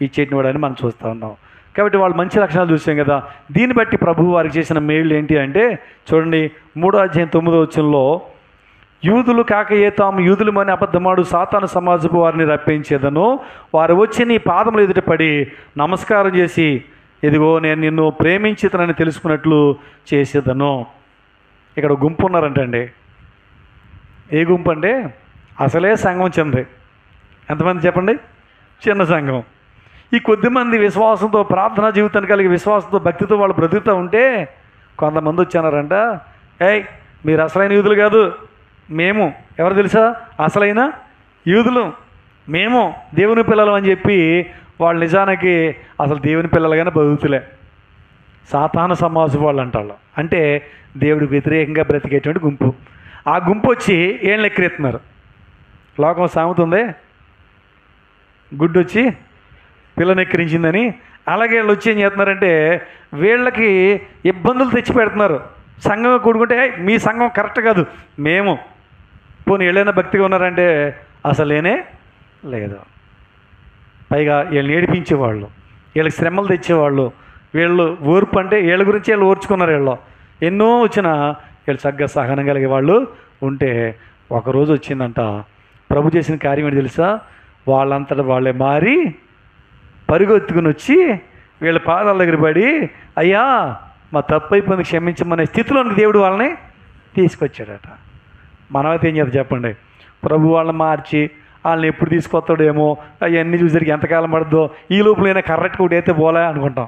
ఇచ్చేటిని వాడని మనం చూస్తూ ఉన్నాం. కాబట్టి వాళ్ళు మంచి లక్షణాలు చూసాం కదా. దీన్ని బట్టి ప్రభువు వారికి చేసిన మేళ్ళు ఏంటి అంటే చూడండి, 3వ అధ్యాయం 9వ వచనంలో, యూదులు కాకయే తాము యూదులమని అబద్ధమాడు సాతాను సమాజపు వారిని రప్పించేదను, వారు వచ్చి నీ పాదములు ఎదుట పడి నమస్కారం చేసి, ఇదిగో నేను నిన్ను ప్రేమించితనని తెలుసుకున్నట్లు చేసేదను. ఇక్కడ గుంపు ఉన్నారంటండి. ఏ గుంపు అంటే అసలే సంఘం చిన్నది. ఎంతమంది చెప్పండి? చిన్న సంఘం. ఈ కొద్దిమంది విశ్వాసంతో, ప్రార్థనా జీవితాన్ని కలిగి విశ్వాసంతో, భక్తితో వాళ్ళు బ్రతుకుతూ ఉంటే కొంతమంది వచ్చారంట, ఏయ్ మీరు అసలైన యూదులు కాదు, మేము ఎవరు తెలుసా అసలైన యూదులు, మేము దేవుని పిల్లలు అని చెప్పి వాళ్ళు నిజానికి అసలు దేవుని పిల్లలుగానే బతుకుతులే, సాతాను సమాజం వాళ్ళు అంటారు. అంటే దేవుడికి వ్యతిరేకంగా బ్రతికేటువంటి గుంపు. ఆ గుంపు వచ్చి ఏళ్ళు ఎక్కిరెత్తున్నారు. లోకం సామెత ఉంది, గుడ్డు వచ్చి పిల్లని ఎక్కిరించిందని. అలాగే వీళ్ళు వచ్చి ఏం చేస్తున్నారంటే వీళ్ళకి ఇబ్బందులు తెచ్చి పెడుతున్నారు. సంఘం కూడుకుంటే మీ సంఘం కరెక్ట్ కాదు, మేము పోనీ వీళ్ళైనా భక్తిగా ఉన్నారంటే అసలు లేనే లేదు. పైగా వీళ్ళని ఏడిపించేవాళ్ళు, వీళ్ళకి శ్రమలు తెచ్చేవాళ్ళు. వీళ్ళు ఓర్పు అంటే వీళ్ళ గురించి వీళ్ళు ఓర్చుకున్నారు. వీళ్ళు ఎన్నో వచ్చినా వీళ్ళు చక్కగా సహనం కలిగే వాళ్ళు ఉంటే ఒకరోజు వచ్చిందంట ప్రభు చేసిన కార్యం ఏంటి తెలుసా? వాళ్ళంతటా వాళ్ళే మారి పరుగెత్తుకుని వచ్చి వీళ్ళ పాదాల దగ్గర పడి, అయ్యా మా తప్పు అయిపోయింది క్షమించమనే స్థితిలోనికి దేవుడు వాళ్ళని తీసుకొచ్చాడట. మనమైతే ఏం చేద్దాం చెప్పండి? ప్రభు వాళ్ళని మార్చి వాళ్ళని ఎప్పుడు తీసుకొస్తాడేమో, అవన్నీ చూసేసరికి ఎంతకాలం పడుతుందో, ఈ లోపలైనా కరెక్ట్గా ఒకటి అయితే పోలే అనుకుంటాం.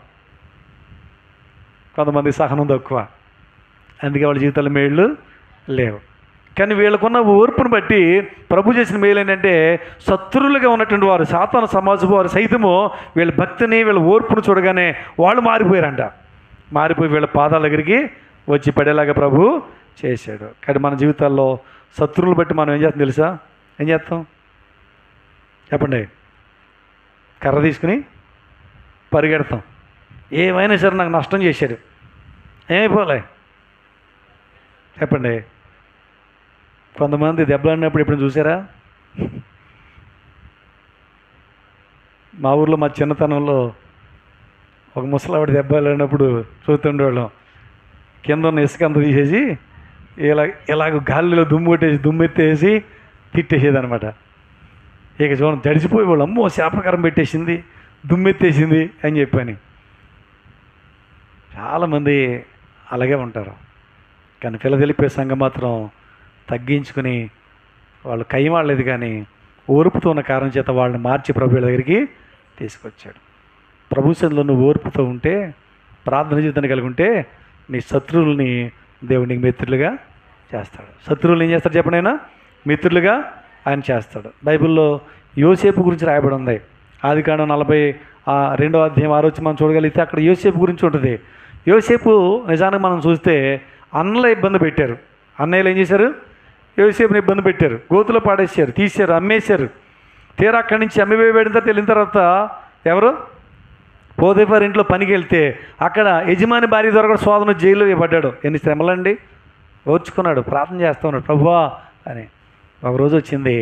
కొంతమంది సహనం తక్కువ, అందుకే వాళ్ళ జీవితాల్లో మేళ్ళు లేవు. కానీ వీళ్ళకున్న ఓర్పును బట్టి ప్రభు చేసిన మేలు ఏంటంటే శత్రువులుగా ఉన్నటువంటి వారు, సాతాను సమాజం వారు సైతము వీళ్ళ భక్తిని వీళ్ళ ఓర్పును చూడగానే వాళ్ళు మారిపోయారంట. మారిపోయి వీళ్ళ పాదాల దగ్గరికి వచ్చి పడేలాగా ప్రభు చేశాడు. కానీ మన జీవితాల్లో శత్రువులు బట్టి మనం ఏం చేస్తాం తెలుసా? ఏం చేస్తాం చెప్పండి? కర్ర తీసుకుని పరిగెడతాం. ఏమైనా సరే నాకు నష్టం చేశాడు, ఏమైపోలే చెప్పండి. కొంతమంది దెబ్బలాడినప్పుడు ఎప్పుడు చూసారా? మా ఊర్లో మా చిన్నతనంలో ఒక ముసలావిడ దెబ్బలాడినప్పుడు చూస్తుండేవాళ్ళం. కింద ఉన్న ఇసుక అంతా తీసేసి ఇలాగ గాలిలో దుమ్మెత్తేసి తిట్టేసేది అనమాట. ఇక చూడండి జడిసిపోయేవాళ్ళు, అమ్మో శాపకారం పెట్టేసింది, దుమ్మెత్తేసింది అని చెప్పని. చాలామంది అలాగే ఉంటారు. కానీ ఫిలదెల్ఫియా సంఘం మాత్రం తగ్గించుకుని వాళ్ళు కైమాడలేదు, కానీ ఓర్పుతో ఉన్న కారణం చేత వాళ్ళని మార్చి ప్రభు దగ్గరికి తీసుకొచ్చాడు. ప్రభు సన్నిధిలో నువ్వు ఓర్పుతో ఉంటే, ప్రార్థన జీవితాన్ని కలిగి ఉంటే నీ శత్రువుల్ని దేవుడు నీకు మిత్రులుగా చేస్తాడు. శత్రువులు ఏం చేస్తాడు చెప్పండి? ఆయన మిత్రులుగా ఆయన చేస్తాడు. బైబిల్లో యోసేపు గురించి రాయబడి ఉంది. ఆదికాండం 42వ అధ్యాయం 6 వచ్చి మనం చూడగలిగితే అక్కడ యోసేపు గురించి ఉంటుంది. యోసేపు నిజానికి మనం చూస్తే అన్నలు ఇబ్బంది పెట్టారు. అన్నయ్యలు ఏం చేశారు? యోసేపుని ఇబ్బంది పెట్టారు, గోతులో పాడేశారు, తీశారు, అమ్మేశారు. తీరా అక్కడి నుంచి అమ్మివేయబడిన తర్వాత వెళ్ళిన తర్వాత ఎవరు? పోతీఫర్ ఇంట్లో పనికి వెళ్తే అక్కడ యజమాని భార్య ద్వారా కూడా శోధన, జైల్లో ఇవ్వబడ్డాడు. ఎన్ని శ్రమలండి! ఓర్చుకున్నాడు, ప్రార్థన చేస్తూ ఉన్నాడు, ప్రభువా అని. ఒకరోజు వచ్చింది,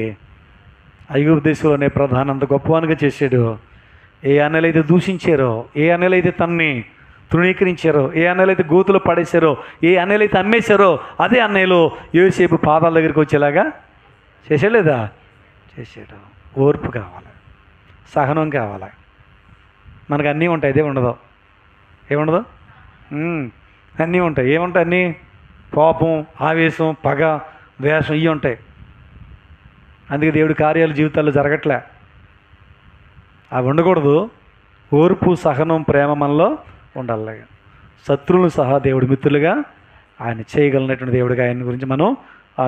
ఐగుప్తు దేశంలోనే ప్రధాని అంత గొప్పవానిగా చేశాడు. ఏ అన్నలైతే దూషించారో, ఏ అన్నలైతే తనని తృణీకరించారో, ఏ అన్నలైతే గోతులు పడేశారో, ఏ అన్నలైతే అమ్మేశారో అదే అన్నయ్యలు యోసేపు పాదాల దగ్గరికి వచ్చేలాగా చేసేలేదా? చేశాడు. ఓర్పు కావాలి, సహనం కావాలి. మనకు అన్నీ ఉంటాయి, ఇదే ఉండదు. ఏముండదు? అన్నీ ఉంటాయి. ఏముంటాయి? అన్నీ కోపం, ఆవేశం, పగ, ద్వేషం ఇవి ఉంటాయి. అందుకే దేవుడి కార్యాలు జీవితాల్లో జరగట్లే. అవి ఉండకూడదు. ఓర్పు, సహనం, ప్రేమ మనలో ఉండాలి. శత్రువులు సహా దేవుడి మిత్రులుగా ఆయన చేయగలిగినటువంటి దేవుడిగా ఆయన గురించి మనం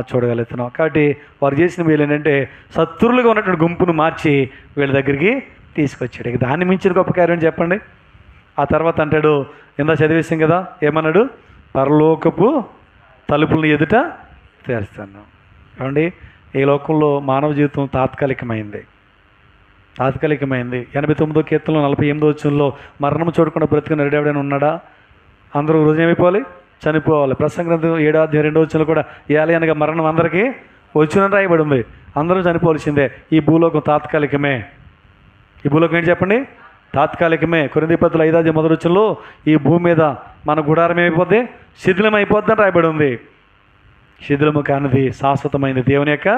చూడగలుగుతున్నాం. కాబట్టి వారు చేసిన వీళ్ళు ఏంటంటే శత్రువులుగా ఉన్నటువంటి గుంపును మార్చి వీళ్ళ దగ్గరికి తీసుకొచ్చాడు. ఇక దాన్ని మించిన గొప్ప కార్యం చెప్పండి. ఆ తర్వాత అంటాడు, ఇందా చదివేసాం కదా, ఏమన్నాడు? పరలోకపు తలుపులను ఎదుట తెరుస్తాను. ఏమండి, ఈ లోకంలో మానవ జీవితం తాత్కాలికమైంది. 89వ కీర్తనలో 48వ వచనంలో మరణం చూడకుండా బ్రతికిన ఎవడైనా ఉన్నాడా? అందరూ రోజు ఏమైపోవాలి? చనిపోవాలి. ప్రసంగ గ్రంథం 7వ అధ్యాయం 2వ వచనంలో కూడా ఏలయనగా మరణం అందరికీ వచ్చినని రాయబడి ఉంది. అందరూ చనిపోవాల్సిందే. ఈ భూలోకం తాత్కాలికమే. ఈ భూలోకం ఏంటి చెప్పండి? తాత్కాలికమే. కొరింథీ పత్రిక 5వ అధ్యాయం 1వ వచనంలో ఈ భూమి మీద మన గుడారం ఏమైపోద్ది? శిథిలం అయిపోద్దని రాయబడి ఉంది. శిథిలము కానిది శాశ్వతమైనది దేవుని యొక్క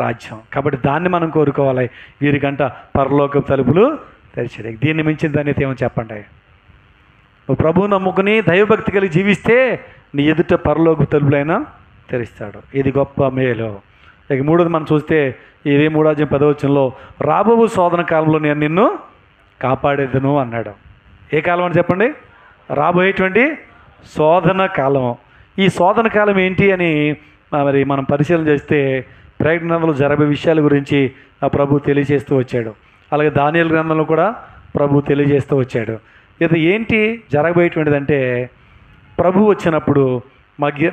రాజ్యం. కాబట్టి దాన్ని మనం కోరుకోవాలి. వీరికంట పరలోక తలుపులు తెరిచాడు. దీన్ని మించిన దాన్ని ఏమో చెప్పండి. నువ్వు ప్రభువు నమ్ముకుని దైవభక్తి కలిగి జీవిస్తే నీ ఎదుట పరలోక తలుపులైనా తెరిస్తాడు. ఇది గొప్ప మేలు. ఇక మూడోది మనం చూస్తే ఇది 3వ అధ్యాయం 10వ వచనంలో రాబో శోధన కాలంలో నేను నిన్ను కాపాడేదను అన్నాడు. ఏ కాలం అని చెప్పండి? రాబోయేటువంటి శోధన కాలం. ఈ శోధన కాలం ఏంటి అని మరి మనం పరిశీలన చేస్తే ప్రకటన గ్రంథంలో జరగబోయే విషయాల గురించి ఆ ప్రభు తెలియజేస్తూ వచ్చాడు. అలాగే దానియేలు గ్రంథంలో కూడా ప్రభు తెలియజేస్తూ వచ్చాడు. ఇది ఏంటి జరగబోయేటువంటిది అంటే, ప్రభు వచ్చినప్పుడు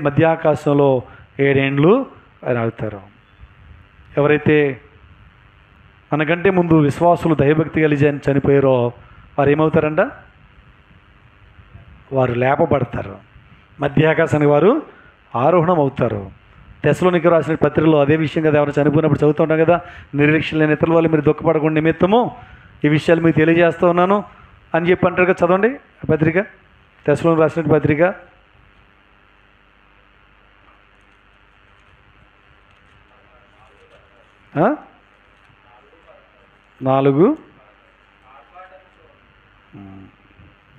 మధ్యాకాశంలో 7 ఏండ్లు అని ఆగుతారు. ఎవరైతే మనకంటే ముందు విశ్వాసులు దైవభక్తి కలిగి చనిపోయారో వారు ఏమవుతారంట? వారు లేపబడతారు. మధ్య ఆకాశానికి వారు ఆరోహణం అవుతారు. తెస్సలోనికీయులకు రాసిన పత్రికలో అదే విషయం కదా, ఎవరు చనిపోయినప్పుడు చదువుతుంటాం కదా, నిరీక్షణ లేని ఇతరుల వల్ల మీరు దుఃఖపడకుండా నిమిత్తము ఈ విషయాలు మీకు తెలియజేస్తూ ఉన్నాను అని చెప్పి అంటారు కదా. చదవండి ఆ పత్రిక, తెస్సలోనికీయులకు రాసిన పత్రిక 4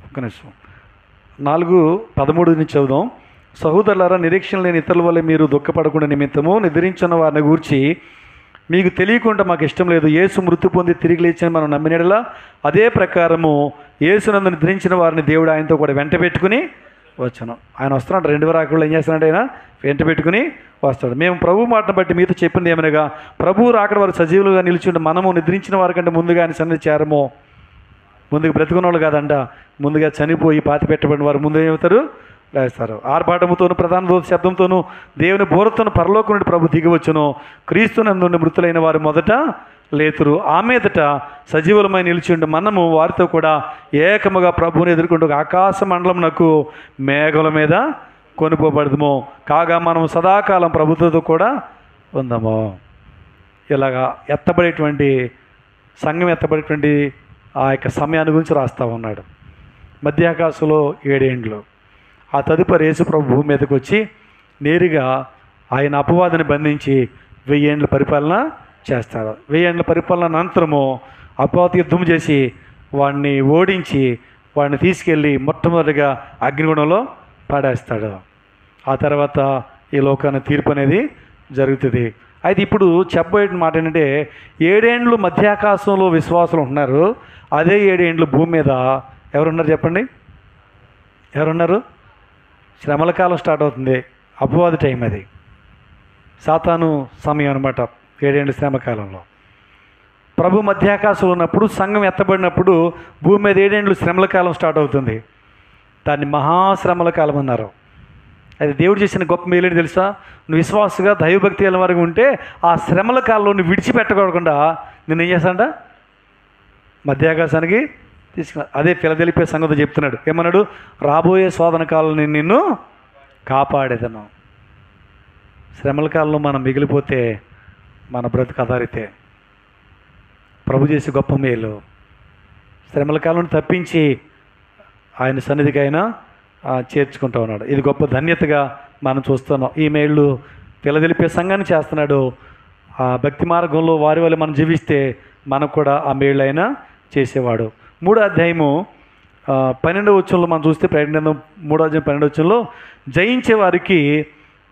ఒక్క నిమిషం 4:13 నుంచి చదువుదాం. సహోదరులారా, నిరీక్షణ లేని ఇతరుల వల్ల మీరు దుఃఖపడకుండా నిమిత్తము నిద్రించిన వారిని గూర్చి మీకు తెలియకుండా మాకు ఇష్టం లేదు. యేసు మృతి పొంది తిరిగి లేచిన మనం నమ్మినలా అదే ప్రకారము యేసునందు నిద్రించిన వారిని దేవుడు ఆయనతో కూడా వెంట పెట్టుకుని వచ్చాను. ఆయన వస్తున్నాడు, 2వ రాకడలో ఏం చేస్తున్నాడు? ఆయన వెంట పెట్టుకుని వస్తాడు. మేము ప్రభు మాటను బట్టి మీతో చెప్పింది ఏమనగా, ప్రభువు రాకడ వారు సజీవులుగా నిలిచి ఉంటే మనము నిద్రించిన వారి కంటే ముందుగా ఆయన సన్నిధి చేరము. ముందుకు బ్రతుకున్న వాళ్ళు కాదంట, ముందుగా చనిపోయి పాతి పెట్టబడిన వారు ముందు ఏమవుతారు? లేస్తారు. ఆర్భాటముతోనూ ప్రధాన దూత శబ్దంతోనూ దేవుని బోరతోనూ పరలోకం నుండి ప్రభు దిగివచ్చును. క్రీస్తునందు మృతులైన వారు మొదట లేతురు. ఆ మీదట సజీవులమై నిలిచి ఉండి మనము వారితో కూడా ఏకముగా ప్రభువుని ఎదుర్కొంటూ ఆకాశ మండలమునకు మేఘముల మీద కొనుపోబడదుము. కాగా మనం సదాకాలం ప్రభుత్వంతో కూడా ఉందాము. ఇలాగా ఎత్తబడేటువంటి సంఘం ఎత్తబడేటువంటి ఆ యొక్క సమయాన్ని గురించి రాస్తూ ఉన్నాడు. మధ్యాకాశంలో 7 ఏండ్లు. ఆ తదుపరి యేసు ప్రభు భూమి మీదకి వచ్చి నేరుగా ఆయన అపవాదిని బంధించి 1000 ఏండ్ల పరిపాలన చేస్తాడు. 1000 ఏండ్ల పరిపాలన అనంతరము అపవాది యుద్ధం చేసి వాడిని ఓడించి వాడిని తీసుకెళ్ళి మొట్టమొదటిగా అగ్నిగుణంలో పడేస్తాడు. ఆ తర్వాత ఈ లోకాన్ని తీర్పు అనేది జరుగుతుంది. అయితే ఇప్పుడు చెప్పబోయే మాట ఏంటంటే, 7 ఏండ్లు మధ్యాకాశంలో విశ్వాసులు ఉంటున్నారు. అదే 7 ఏండ్లు భూమి మీద ఎవరున్నారు చెప్పండి? ఎవరున్నారు? శ్రమల కాలం స్టార్ట్ అవుతుంది. అపవాది టైం అది, సాతాను సమయం అనమాట. 7 ఏండ్ల శ్రమకాలంలో ప్రభు మధ్యాకాశంలో ఉన్నప్పుడు, సంఘం ఎత్తబడినప్పుడు భూమి మీద 7 ఏండ్లు శ్రమల కాలం స్టార్ట్ అవుతుంది. దాన్ని మహాశ్రమల కాలం అన్నారు. అది దేవుడు చేసిన గొప్ప మేలేని తెలుసా? నువ్వు విశ్వాసగా దైవభక్తి అయిన వరకు ఉంటే ఆ శ్రమల కాలంలో నువ్వు విడిచిపెట్టకూడకుండా నేను ఏం చేస్తానంట? మధ్యాకాశానికి తీసుకున్నా. అదే ఫిలదెల్ఫియా సంగతి చెప్తున్నాడు. ఏమన్నాడు? రాబోయే శోధన కాలంలో నేను నిన్ను కాపాడేదను. శ్రమల కాలంలో మనం మిగిలిపోతే మన బ్రతుకు ఆధారితే. ప్రభు చేసే గొప్ప మేలు. శ్రమల కాలం తప్పించి ఆయన సన్నిధికి ఆయన చేర్చుకుంటూ ఉన్నాడు. ఇది గొప్ప ధన్యతగా మనం చూస్తున్నాం. ఈ మేళ్ళు ఫిలదెల్ఫియా సంఘాన్ని చేస్తున్నాడు. ఆ భక్తి మార్గంలో వారి వల్ల మనం జీవిస్తే మనకు కూడా ఆ మేళ్ళు ఆయన చేసేవాడు. 3వ అధ్యాయము 12వ వచనంలో మనం చూస్తే, ప్రకటన 3వ అధ్యాయం 12వ వచనంలో జయించే వారికి,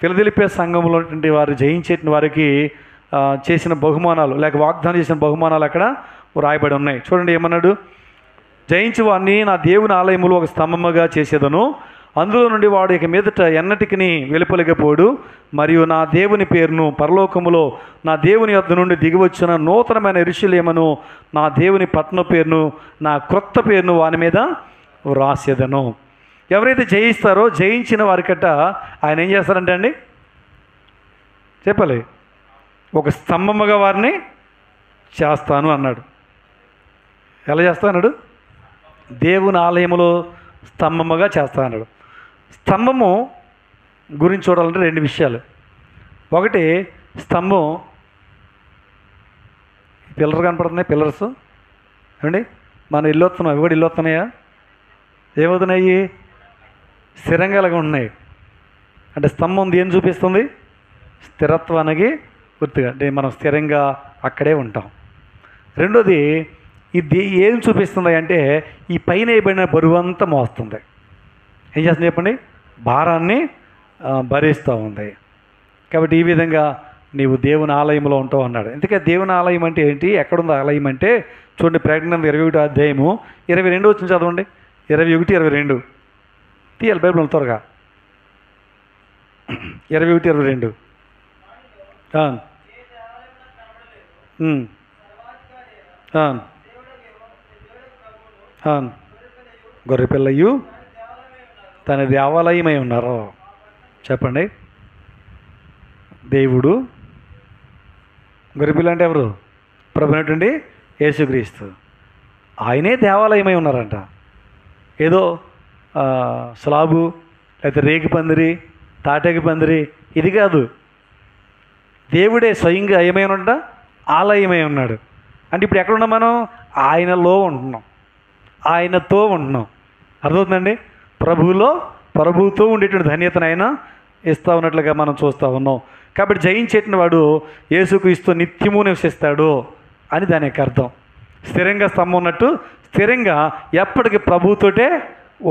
ఫిలదెల్ఫియా సంఘంలో వారు జయించే వారికి చేసిన బహుమానాలు లేక వాగ్దానం చేసిన బహుమానాలు అక్కడ రాయబడి ఉన్నాయి. చూడండి ఏమన్నాడు? జయించి వాడిని నా దేవుని ఆలయములో ఒక స్తంభముగా చేసేదను, అందులో నుండి వాడు ఇక మీదట ఎన్నటికి వెలుపలికపోడు. మరియు నా దేవుని పేరును పరలోకములో నా దేవుని యొద్ద నుండి దిగివచ్చిన నూతనమైన యెరూషలేమును, నా దేవుని పట్టణ పేరును, నా క్రొత్త పేరును వాని మీద రాసేదను. ఎవరైతే జయిస్తారో జయించిన వారికట ఆయన ఏం చేస్తారంటే అండి చెప్పాలి, ఒక స్తంభముగా వారిని చేస్తాను అన్నాడు. ఎలా చేస్తా అన్నాడు? దేవుని ఆలయములో స్తంభముగా చేస్తా అన్నాడు. స్తంభము గురించి చూడాలంటే 2 విషయాలు. ఒకటి, స్తంభం పిల్లర్ కనపడుతున్నాయి. పిల్లర్స్ ఏమండి, మనం ఇల్లు వస్తున్నాం, అవి కూడా ఇల్లు వస్తున్నాయా? ఏమవుతున్నాయి? స్థిరంగా అలాగే ఉన్నాయి. అంటే స్తంభం ఏం చూపిస్తుంది? స్థిరత్వానికి గుర్తుగా. అంటే మనం స్థిరంగా అక్కడే ఉంటాం. రెండోది, ఇది ఏం చూపిస్తుంది అంటే ఈ పైన వేయబడిన బరువు అంతా మోస్తుంది. ఏం చేస్తుంది చెప్పండి? భారాన్ని భరిస్తూ ఉంది. కాబట్టి ఈ విధంగా నీవు దేవుని ఆలయంలో ఉంటావు అన్నాడు. ఎందుకే దేవుని ఆలయం అంటే ఏంటి? ఎక్కడుంది ఆలయం అంటే చూడండి, ప్రకటన 21వ అధ్యాయము 22 వచ్చిన చదవండి. 21, 22 తీయాలి బైబిల్ త్వరగా. 21, 22 గొర్రెపిల్లయు తన దేవాలయమై ఉన్నారు. చెప్పండి. దేవుడు, గొర్రెపిల్ల అంటే ఎవరు? ప్రభు అయినటువంటి యేసుక్రీస్తు. ఆయనే దేవాలయమై ఉన్నారంట. ఏదో స్లాబు లేకపోతే రేగి పందిరి, తాటేకి పందిరి ఇది కాదు. దేవుడే స్వయంగా ఏమై ఉన్నాడ? ఆలయమై ఉన్నాడు. అంటే ఇప్పుడు ఎక్కడున్నాం మనం? ఆయనలో ఉంటున్నాం, ఆయనతో ఉంటున్నాం. అర్థమవుతుందండి? ప్రభువుతో ఉండేటువంటి ధన్యతను ఆయన ఇస్తూ ఉన్నట్లుగా మనం చూస్తూ ఉన్నాం. కాబట్టి జయించేటిన వాడు యేసుక్రీస్తు నిత్యము నివసిస్తాడు అని దాని యొక్క అర్థం. స్థిరంగా స్తంభం ఉన్నట్టు స్థిరంగా ఎప్పటికీ ప్రభువుతోటే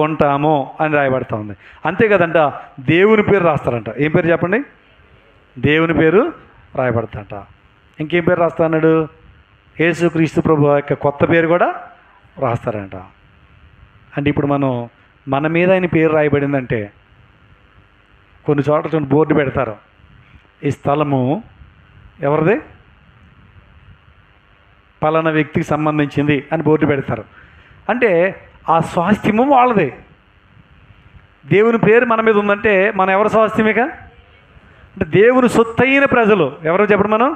ఉంటాము అని రాయబడతా ఉంది. అంతేకాదంట, దేవుని పేరు రాస్తారంట. ఏం పేరు చెప్పండి? దేవుని పేరు రాయబడతాంట. ఇంకేం పేరు రాస్తా అన్నాడు? యేసుక్రీస్తు ప్రభు యొక్క కొత్త పేరు కూడా రాస్తారంట. అంటే ఇప్పుడు మన మీద ఆయన పేరు రాయబడిందంటే కొన్ని చోట్ల బోర్డు పెడతారు, ఈ స్థలము ఎవరిది? పలానా వ్యక్తికి సంబంధించింది అని బోర్డు పెడతారు. అంటే ఆ స్వాస్థ్యము వాళ్ళది. దేవుని పేరు మన మీద ఉందంటే మనం ఎవరి స్వాస్థ్యమేక? అంటే దేవుని సొత్తైన ప్రజలు. ఎవరో చెప్పండి? మనం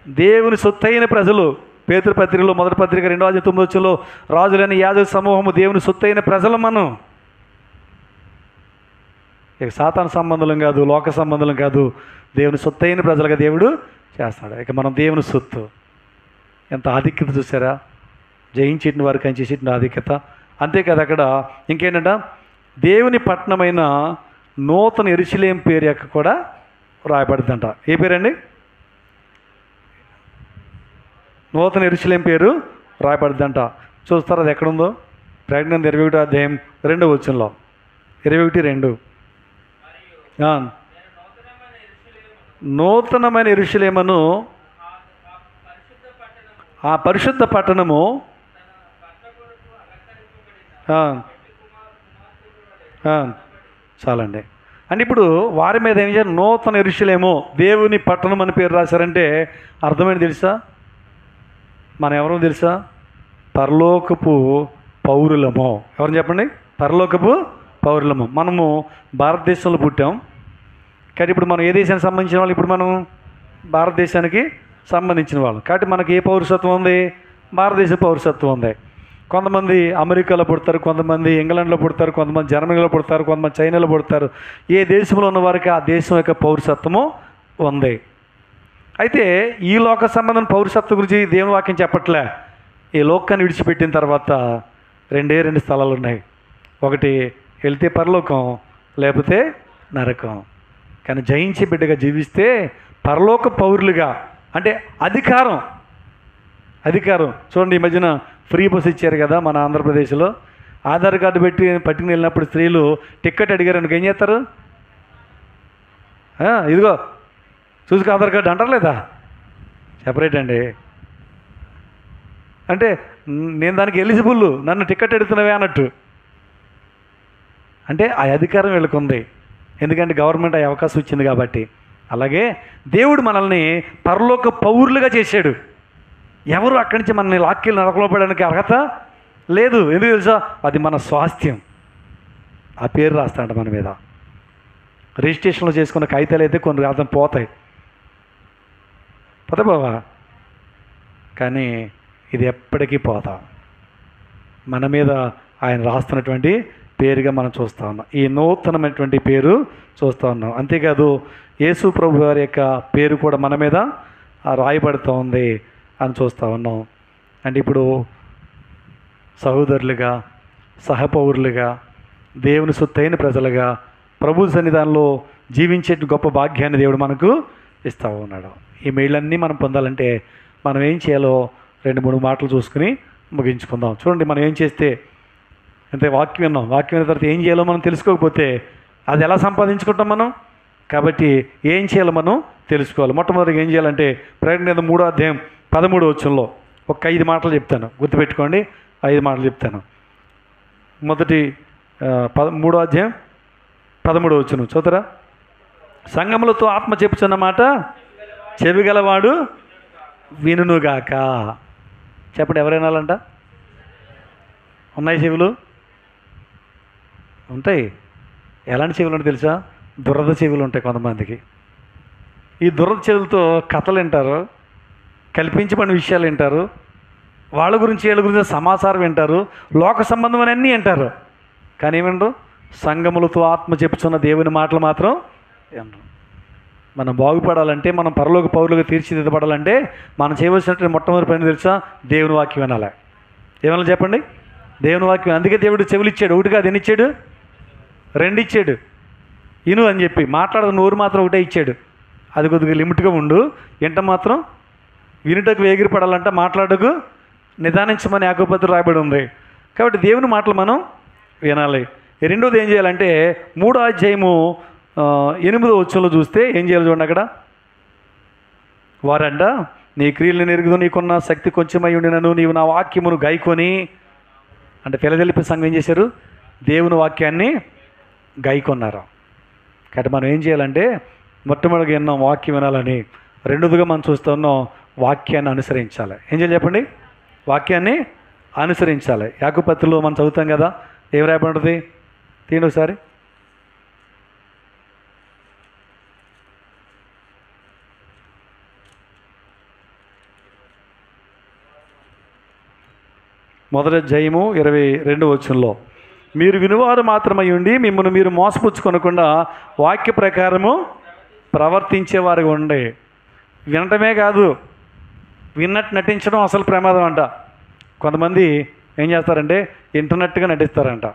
దేవుని సొత్తైన ప్రజలు. పేతురు పత్రికలో మొదటి పత్రిక 2:9 రాజులైన యాజక సమూహము దేవుని సొత్తైన ప్రజలు మనం. ఇక సాతాను సంబంధం కాదు, లోక సంబంధం కాదు, దేవుని సొత్తైన ప్రజలుగా దేవుడు చేస్తాడు. ఇక మనం దేవుని సొత్తు. ఎంత ఆధిక్యత చూసారా? జయించేటిన వారికి అని చేసేటిన ఆధిక్యత. అంతేకాదు, అక్కడ ఇంకేంటంట, దేవుని పట్టణమైన నూతన యెరూషలేము పేరు యొక్క కూడా రాయబడుతుందంట. ఏ పేరండి? నూతన యెరూషలేము పేరు రాయబడుతుందంట. చూస్తారా అది ఎక్కడుందో? ప్రకటన 21:2 21:2 నూతనమైన యెరూషలేమును, ఆ పరిశుద్ధ పట్టణము చాలండి. అంటే ఇప్పుడు వారి మీద ఏం చేయాలి? నూతన యెరూషలేము, దేవుని పట్టణం అని పేరు రాశారంటే అర్థమైంది తెలుసా? మనం ఎవరో తెలుసా? పరలోకపు పౌరులము. ఎవరు చెప్పండి? పరలోకపు పౌరులము. మనము భారతదేశంలో పుట్టాం. కానీ ఇప్పుడు మనం ఏ దేశానికి సంబంధించిన వాళ్ళు? ఇప్పుడు మనం భారతదేశానికి సంబంధించిన వాళ్ళు. కాబట్టి మనకి ఏ పౌరసత్వం ఉంది? భారతదేశ పౌరసత్వం ఉంది. కొంతమంది అమెరికాలో పుడతారు, కొంతమంది ఇంగ్లాండ్లో పుడతారు, కొంతమంది జర్మనీలో పుడతారు, కొంతమంది చైనాలో పుడతారు. ఏ దేశంలో ఉన్న వారికి ఆ దేశం యొక్క పౌరసత్వము ఉంది. అయితే ఈ లోక సంబంధం పౌరసత్వం గురించి దేవుని వాక్యం చెప్పట్లే. ఈ లోకాన్ని విడిచిపెట్టిన తర్వాత రెండు స్థలాలు ఉన్నాయి. ఒకటి వెళ్తే పరలోకం, లేకపోతే నరకం. కానీ జయించే బిడ్డగా జీవిస్తే పరలోక పౌరులుగా, అంటే అధికారం. చూడండి, ఈ మధ్యన ఫ్రీ బస్ ఇచ్చారు కదా మన ఆంధ్రప్రదేశ్లో. ఆధార్ కార్డు పట్టుకుని వెళ్ళినప్పుడు స్త్రీలు టికెట్ అడిగారు అనుకో, ఏం చేస్తారు? ఇదిగో చూసుకు ఆధార్ కార్డు అంటారు లేదా? సెపరేట్ అండి. అంటే నేను దానికి ఎలిజిబుల్, నన్ను టికెట్ అడుగుతున్నావే అన్నట్టు. అంటే ఆ అధికారం వీళ్ళకుంది, ఎందుకంటే గవర్నమెంట్ ఆ అవకాశం ఇచ్చింది కాబట్టి. అలాగే దేవుడు మనల్ని పరలోక పౌరులుగా చేశాడు. ఎవరు అక్కడి నుంచి మనల్ని లాక్కెళ్ళి నరకలోపడానికి అర్హత లేదు. ఎందుకు తెలుసా? అది మన స్వాస్థ్యం. ఆ పేరు రాస్తాడంట మన మీద. రిజిస్ట్రేషన్లో చేసుకున్న కాగితాలు అయితే కొన్ని అర్థం పోతాయి బాబా, కానీ ఇది ఎప్పటికీ పోతాం. మన మీద ఆయన రాస్తున్నటువంటి పేరుగా మనం చూస్తూ ఉన్నాం. ఈ నూతనమైనటువంటి పేరు చూస్తూ ఉన్నాం. అంతేకాదు, యేసు ప్రభు వారి యొక్క పేరు కూడా మన మీద రాయబడుతూ ఉంది అని చూస్తూ ఉన్నాం. అంటే ఇప్పుడు సహోదరులుగా, సహపౌరులుగా, దేవుని సొత్తైన ప్రజలుగా ప్రభు సన్నిధానంలో జీవించే గొప్ప భాగ్యాన్ని దేవుడు మనకు ఇస్తూ ఉన్నాడు. ఈ మేళ్ళన్నీ మనం పొందాలంటే మనం ఏం చేయాలో 2-3 మాటలు చూసుకుని ముగించుకుందాం. చూడండి, మనం ఏం చేస్తే, అంటే వాక్యం విన్నాం, వాక్యం విన్న తర్వాత ఏం చేయాలో మనం తెలుసుకోకపోతే అది ఎలా సంపాదించుకుంటాం మనం? కాబట్టి ఏం చేయాలో మనం తెలుసుకోవాలి. మొట్టమొదటిగా ఏం చేయాలంటే ప్రకటన 3:13 ఒక 5 మాటలు చెప్తాను, గుర్తుపెట్టుకోండి. 5 మాటలు చెప్తాను. మొదటి 3:13 చూతరా? సంఘములతో ఆత్మ చెప్పుచున్న మాట చెవిగలవాడు వినుగాక. చెప్పండి, ఎవరైనా వాళ్ళంట? ఉన్నాయి చెవులు? ఉంటాయి. ఎలాంటి చెవులు ఉంటాయి తెలుసా? దురద చెవులు ఉంటాయి కొంతమందికి. ఈ దురద చెవులతో కథలు వింటారు, కల్పించబడిన విషయాలు వింటారు, వాళ్ళ గురించి వీళ్ళ గురించి సమాచారం వింటారు, లోక సంబంధమైన అన్నీ వింటారు. కానీ ఏమంటారు? సంగములతో ఆత్మ చెప్పుచున్న దేవుని మాటలు మాత్రం వినరు. మనం బాగుపడాలంటే, మనం పరలోక పౌరులుగా తీర్చిదిద్దబడాలంటే మనం చేయవలసినటువంటి మొట్టమొదటి పని తెలుసా? దేవుని వాక్యం వినాలి. ఏమన్నా చెప్పండి? దేవుని వాక్యం. అందుకే దేవుడు చెవులు ఇచ్చాడు. ఒకటి కాదు, ఎన్ని ఇచ్చాడు? 2 ఇచ్చాడు. ఇను అని చెప్పి మాట్లాడదు, నోరు మాత్రం ఒకటే ఇచ్చాడు. అది కొద్దిగా లిమిట్గా ఉండు. ఇంట మాత్రం వినుటకు వేగిరపడాలంట, మాట్లాడకు నిదానించమని యాకోబు పత్రికలో రాయబడి ఉంది. కాబట్టి దేవుని మాటలు మనం వినాలి. రెండోది ఏం చేయాలంటే 3వ అధ్యాయము 8వ వచనంలో చూస్తే ఏం చేయాలి చూడండి. అక్కడ వారంట, నీ క్రియలను నెరుగుదు, నీకున్న శక్తి కొంచెమై ఉండినను నీవు నా వాక్యమును గైకొని. అంటే ఫిలదెల్ఫీ సంఘం ఏం చేశారు? దేవుని వాక్యాన్ని గైకొన్నారు. కాబట్టి మనం ఏం చేయాలంటే మొట్టమొదటిగా విన్నాం వాక్యం వినాలని, రెండోదిగా మనం చూస్తూ ఉన్నాం వాక్యాన్ని అనుసరించాలి. ఏం చేయాలి చెప్పండి? వాక్యాన్ని అనుసరించాలి. యాకోబు పత్రికలో మనం చదువుతాం కదా, ఏం రాయబడి ఉంటుంది? తీయండి ఒకసారి. మొదటి అధ్యాయము 22వ వచనంలో, మీరు వినువారు మాత్రమై ఉండి మిమ్మల్ని మీరు మోసపుచ్చుకొనకుండా వాక్య ప్రకారము ప్రవర్తించేవారుగా ఉండే. వినటమే కాదు, విన్నట్టు నటించడం అసలు ప్రమాదం అంట. కొంతమంది ఏం చేస్తారంటే ఇంటర్నెట్గా నటిస్తారంట,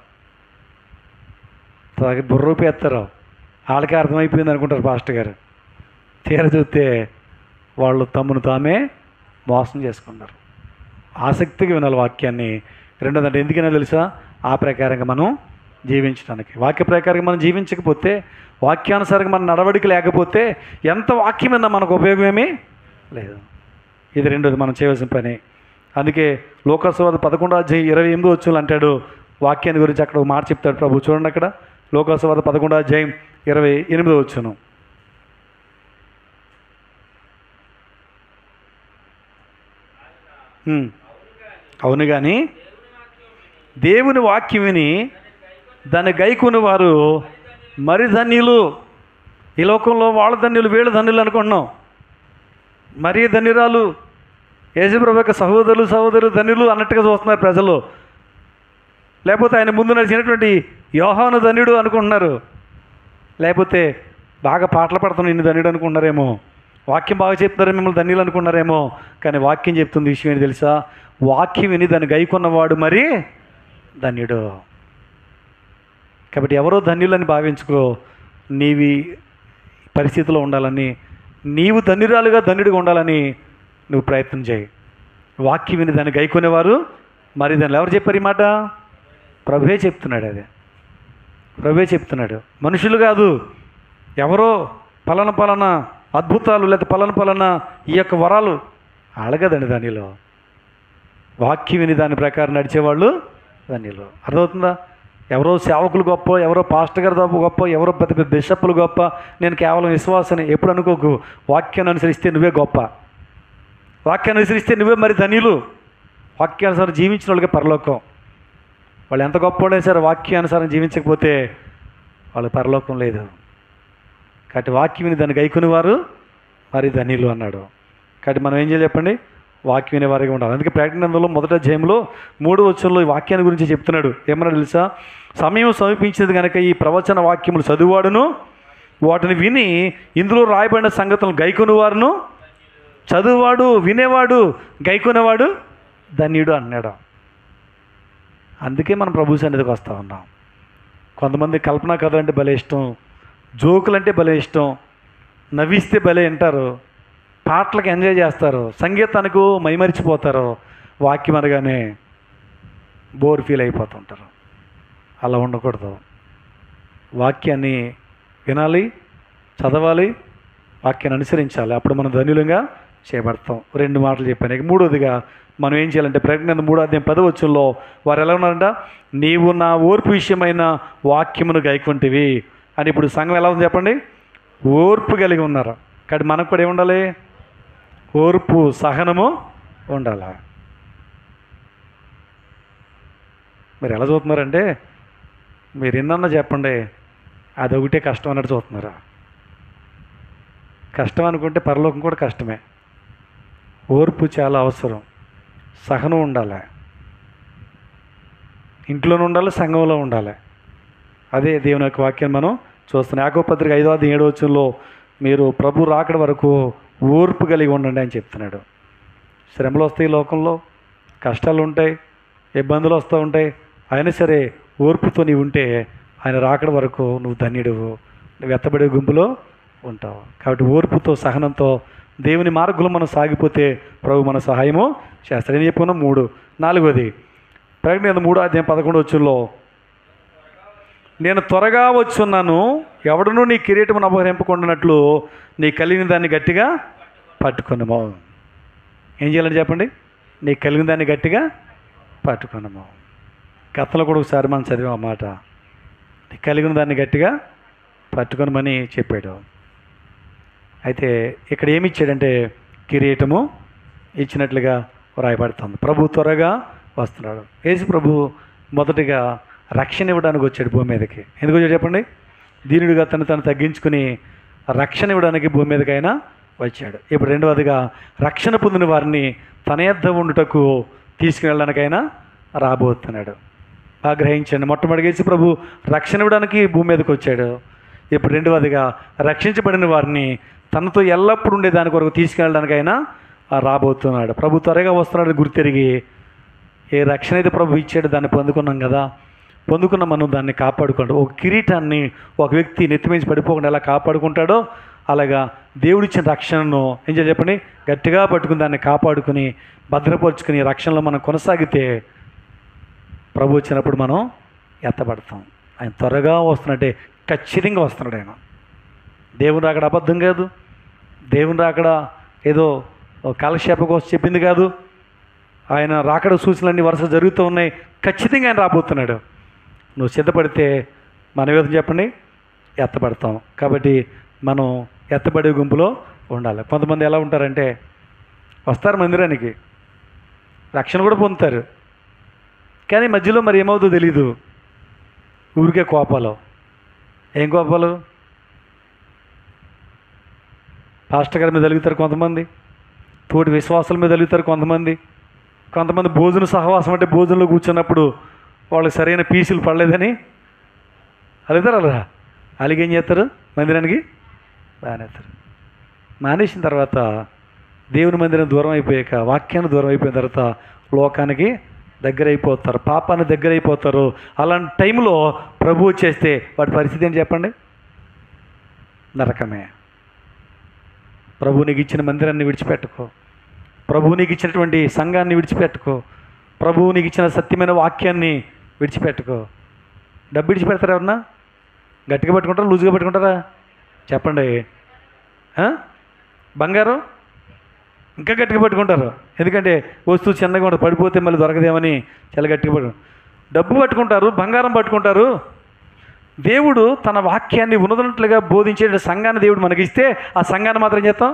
బుర్రూపేస్తారు. వాళ్ళకే అర్థమైపోయింది అనుకుంటారు పాస్టర్ గారు. తీర చూస్తే వాళ్ళు తమను తామే మోసం చేసుకున్నారు. ఆసక్తిగా వినాలి వాక్యాన్ని. రెండోదంటే ఎందుకైనా తెలుసా? ఆ ప్రకారంగా మనం జీవించడానికి. వాక్య ప్రకారంగా మనం జీవించకపోతే, వాక్యానుసారంగా మన నడవడిక లేకపోతే ఎంత వాక్యం విన్నా మనకు ఉపయోగమేమీ లేదు. ఇది రెండోది మనం చేయవలసిన పని. అందుకే లోకాసువార్త 11వ అధ్యాయం 28వ వచనంలో అంటాడు వాక్యాన్ని గురించి. అక్కడ ఒక మాట చెప్తాడు ప్రభు. చూడండి అక్కడ లోకాసువార్త 11వ అధ్యాయం 28వ వచనం. అవును కానీ దేవుని వాక్యం విని దాన్ని గైకొని వారు మరి ధన్యులు. ఈ లోకంలో వాళ్ళ ధన్యులు, వీళ్ళ ధన్యులు అనుకుంటున్నాం. మరీ ధన్యురాలు యేసుప్రభు యొక్క సహోదరులు ధన్యులు అన్నట్టుగా చూస్తున్నారు ప్రజలు. లేకపోతే ఆయన ముందు నడిచినటువంటి యోహాను ధన్యుడు అనుకుంటున్నారు. లేకపోతే బాగా పాటలు పడుతున్న ఇన్ని ధన్యుడు అనుకుంటున్నారేమో. వాక్యం బాగా చెప్తారే మిమ్మల్ని ధన్యులు అనుకున్నారేమో. కానీ వాక్యం చెప్తుంది విషయం ఏంటి తెలుసా? వాక్యం విని దాన్ని గైకొన్నవాడు మరి ధన్యుడు. కాబట్టి ఎవరో ధన్యులని భావించుకో. నీవి పరిస్థితిలో ఉండాలని, నీవు ధన్యురాలుగా ధన్యుడిగా ఉండాలని నువ్వు ప్రయత్నం చేయి. వాక్యం విని దాన్ని గైకొనేవారు మరి దాన్ని. ఎవరు చెప్పారు ఈ మాట? ప్రభువే చెప్తున్నాడు. అదే ప్రభువే చెప్తున్నాడు, మనుషులు కాదు. ఎవరో పలానా అద్భుతాలు లేదా పలానా ఈ యొక్క వరాలు అడగదండి దానిలో. వాక్యం విని దాని ప్రకారం నడిచేవాళ్ళు దానిలో. అర్థమవుతుందా? ఎవరో సేవకులు గొప్ప, ఎవరో పాస్టర్ గారు గొప్ప, ఎవరో పెద్ద పెద్ద బిషప్పులు గొప్ప. నేను కేవలం విశ్వాసాన్ని ఎప్పుడు అనుకోకు. వాక్యాన్ని అనుసరిస్తే నువ్వే గొప్ప. వాక్యాన్ని అనుసరిస్తే నువ్వే మరి ధన్యులు. వాక్యానుసారం జీవించిన వాళ్ళకి పరలోకం. వాళ్ళు ఎంత గొప్ప వాళ్ళే సరే వాక్యానుసారం జీవించకపోతే వాళ్ళ పరలోకం లేదు. కాబట్టి వాక్యం విని దాన్ని గైకొని వారు మరి ధన్యులు అన్నాడు. కాబట్టి మనం ఏం చేయాలి చెప్పండి? వాక్యం వినేవారిగా ఉండాలి. అందుకే ప్రకటన గ్రంథంలో మొదటి అధ్యాయంలో 3వ వచనంలో ఈ వాక్యాన్ని గురించి చెప్తున్నాడు. ఏమన్నా తెలుసా? సమయం సమీపించేది కనుక ఈ ప్రవచన వాక్యములు చదువువాడును వాటిని విని ఇందులో రాయబడిన సంగతులను గైకొనివారును, చదువువాడు, వినేవాడు, గైకొనేవాడు ధన్యుడు అన్నాడు. అందుకే మనం ప్రభు సన్నిధికి వస్తూ ఉన్నాం. కొంతమంది కల్పనా కథ అంటే భలే ఇష్టం, జోకులు అంటే భలే ఇష్టం, నవ్విస్తే భలే వింటారు, పాటలకు ఎంజాయ్ చేస్తారు, సంగీతానికి మైమరిచిపోతారు, వాక్యం అనగానే బోర్ ఫీల్ అయిపోతుంటారు. అలా ఉండకూడదు. వాక్యాన్ని వినాలి, చదవాలి, వాక్యాన్ని అనుసరించాలి. అప్పుడు మనం ధన్యులంగా చేయబడతాం. 2 మాటలు చెప్పాను. ఇక మూడోదిగా మనం ఏం చేయాలంటే ప్రకటన 3వ అధ్యాయం 10వ వచనంలో వారు ఎలా ఉన్నారంట? నీవు నా ఓర్పు విషయమైన వాక్యమును గైకొంటివి అని. ఇప్పుడు సంఘం ఎలా ఉంది చెప్పండి? ఓర్పు కలిగి ఉన్నారు. కాబట్టి మనకు కూడా ఏముండాలి? ఓర్పు, సహనము ఉండాలి. మీరు ఎలా చూస్తున్నారంటే మీరు ఎన్నన్నా చెప్పండి, అదొకటే కష్టం అన్నట్టు చూస్తున్నారా? కష్టం అనుకుంటే పరలోకం కూడా కష్టమే. ఓర్పు చాలా అవసరం, సహనం ఉండాలి, ఇంట్లోనే ఉండాలి, సంఘంలో ఉండాలి. అదే దేవుని యొక్క వాక్యం మనం చూస్తున్నాం. యాకోబు పత్రిక 5:7 మీరు ప్రభు రాకడ వరకు ఓర్పు కలిగి ఉండండి అని చెప్తున్నాడు. శ్రమలు వస్తాయి, లోకంలో కష్టాలు ఉంటాయి, ఇబ్బందులు వస్తూ ఉంటాయి. అయినా సరే ఓర్పుతో నీవు ఉంటే ఆయన రాకడ వరకు నువ్వు ధన్యుడువు, నువ్వు ఎత్తబడే గుంపులో ఉంటావు. కాబట్టి ఓర్పుతో సహనంతో దేవుని మార్గంలో మనం సాగిపోతే ప్రభు మన సహాయము చేస్తాడు. నేను చెప్పుకున్నాం 3. 4వది ప్రకటన 3:11 నేను త్వరగా వచ్చున్నాను, ఎవడనూ నీ కిరీటమును అపహరింపకుండానట్లు నీ కలిగిన దాన్ని గట్టిగా పట్టుకున్నాము. ఏం చేయాలని చెప్పండి? నీ కలిగిన దాన్ని గట్టిగా పట్టుకున్నాము. గతంలో కూడా ఒకసారి మనం చదివాం ఆ మాట. నీ కలిగిన దాన్ని గట్టిగా పట్టుకొనమని చెప్పాడు. అయితే ఇక్కడ ఏమి ఇచ్చాడంటే కిరీటము ఇచ్చినట్లుగా వ్రాయబడుతుంది. ప్రభు త్వరగా వస్తున్నాడు. యేసు ప్రభు మొదటిగా రక్షణ ఇవ్వడానికి వచ్చాడు భూమి మీదకి. ఎందుకు వచ్చాడు చెప్పండి? దీనుడిగా తను తగ్గించుకుని రక్షణ ఇవ్వడానికి భూమి మీదకి ఆయన వచ్చాడు. ఇప్పుడు రెండవదిగా రక్షణ పొందిన వారిని తన యొద్ద ఉండుటకు తీసుకువెళ్ళడానికైనా రాబోతున్నాడు. బాగా గ్రహించండి. మొట్టమొదటిగా యేసు ప్రభు రక్షణ ఇవ్వడానికి భూమి మీదకి వచ్చాడు. ఇప్పుడు రెండవదిగా రక్షించబడిన వారిని తనతో ఎల్లప్పుడూ ఉండే దాని కొరకు తీసుకెళ్ళడానికైనా రాబోతున్నాడు. ప్రభు త్వరగా వస్తున్నాడు గుర్తెరిగి ఏ రక్షణ అయితే ప్రభు ఇచ్చాడు దాన్ని పొందుకున్నాం కదా, పొందుకున్న మనం దాన్ని కాపాడుకుంటాం. ఒక కిరీటాన్ని ఒక వ్యక్తి నెత్తిమించి పడిపోకుండా ఎలా కాపాడుకుంటాడో అలాగా దేవుడిచ్చిన రక్షణను ఏం చేయాలి చెప్పండి? గట్టిగా పట్టుకుని దాన్ని కాపాడుకుని భద్రపరుచుకుని రక్షణలో మనం కొనసాగితే ప్రభు వచ్చినప్పుడు మనం ఎత్తబడతాం. ఆయన త్వరగా వస్తున్నట్టే, ఖచ్చితంగా వస్తున్నాడు ఆయన. దేవుని రాకడ అబద్ధం కాదు, దేవుని రాకడ ఏదో కాలక్షేపం కోసం చెప్పింది కాదు. ఆయన రాకడ సూచనలన్నీ వరుస జరుగుతూ ఉన్నాయి. ఖచ్చితంగా ఆయన రాబోతున్నాడు. నువ్వు సిద్ధపడితే మన విధం చెప్పండి ఎత్తబడతాం. కాబట్టి మనం ఎత్తబడే గుంపులో ఉండాలి. కొంతమంది ఎలా ఉంటారంటే వస్తారు మందిరానికి, రక్షణ కూడా పొందుతారు, కానీ మధ్యలో మరి ఏమవుతుందో తెలీదు. ఊరికే కోపాలు. ఏం కోపాలు? పాస్టర్ గారి మీద వెలుగుతారు కొంతమంది, తోటి విశ్వాసాల మీద వెలుగుతారు కొంతమంది భోజన సహవాసం అంటే భోజనంలో కూర్చున్నప్పుడు వాళ్ళకి సరైన పీసులు పడలేదని అలుగుతారు. అలా అలిగేం చేస్తారు? మందిరానికి మానేస్తారు. మానేసిన తర్వాత దేవుని మందిరం దూరం అయిపోయాక, వాక్యాన్ని దూరం అయిపోయిన తర్వాత లోకానికి దగ్గర అయిపోతారు, పాపాన్ని దగ్గర అయిపోతారు. అలాంటి టైంలో ప్రభు వచ్చేస్తే వాటి పరిస్థితి ఏంటి చెప్పండి? నరకమే. ప్రభు నీకు ఇచ్చిన మందిరాన్ని విడిచిపెట్టుకో, ప్రభువు నీకు ఇచ్చినటువంటి సంఘాన్ని విడిచిపెట్టుకో, ప్రభువు నీకు ఇచ్చిన సత్యమైన వాక్యాన్ని విడిచిపెట్టుకో. డబ్బు విడిచిపెడతారా? ఎవరన్నా గట్టిగా పట్టుకుంటారా, లూజుగా పట్టుకుంటారా? చెప్పండి. బంగారం ఇంకా గట్టిగా పట్టుకుంటారు. ఎందుకంటే వస్తువు చిన్నగా ఉంటుంది, పడిపోతే మళ్ళీ దొరకదేమని చాలా గట్టిగా పట్టుకుంటారు. డబ్బు పట్టుకుంటారు, బంగారం పట్టుకుంటారు. దేవుడు తన వాక్యాన్ని ఉన్నదన్నట్లుగా బోధించే సంఘాన్ని దేవుడు మనకిస్తే ఆ సంఘాన్ని మాత్రం చేస్తాం,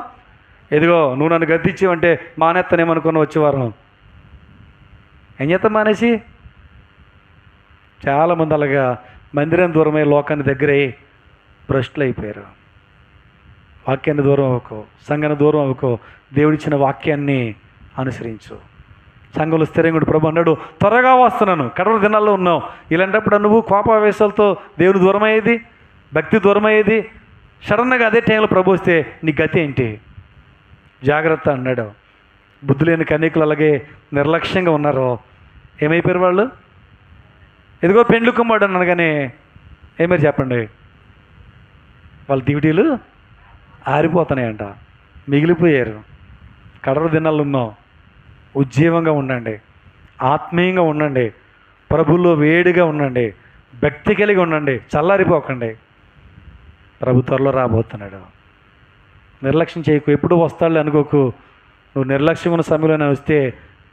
ఎదిగో నువ్వు నన్ను గద్దించావంటే మానేస్తానేమనుకుని వచ్చేవారం. ఏం చేస్తాం మానేసి? చాలామంది అలాగా మందిరం దూరమై లోకాన్ని దగ్గరై భ్రష్టులు అయిపోయారు. వాక్యాన్ని దూరం అవ్వకో, సంఘాన్ని దూరం అవ్వకో, దేవుడిచ్చిన వాక్యాన్ని అనుసరించు. సంఘంలో స్థిరంగా ప్రభు అన్నాడు త్వరగా వస్తున్నాను, కడవరి దినాల్లో ఉన్నావు. ఇలాంటప్పుడు నువ్వు కోపావేశాలతో దేవుని దూరం అయ్యేది, భక్తి దూరం అయ్యేది. సడన్గా అదే టైంలో ప్రభు వస్తే నీ గతి ఏంటి? జాగ్రత్త అన్నాడు. బుద్ధి లేని కన్యకులు అలాగే నిర్లక్ష్యంగా ఉన్నారు. ఏమైపోయారు వాళ్ళు? ఎదిగో పెండ్లి కుమ్మాడు అన్నాను, కానీ ఏమైనా చెప్పండి, వాళ్ళ దివిటీలు ఆరిపోతున్నాయంట, మిగిలిపోయారు. కడవరి దినాల్లో ఉన్నాం. ఉజ్జీవంగా ఉండండి, ఆత్మీయంగా ఉండండి, ప్రభుల్లో వేడిగా ఉండండి, భక్తి కలిగి ఉండండి, చల్లారిపోకండి. ప్రభు త్వరలో రాబోతున్నాడు. నిర్లక్ష్యం చేయకు, ఎప్పుడు వస్తాడు అనుకోకు. నువ్వు నిర్లక్ష్యం ఉన్న సమయంలోనే వస్తే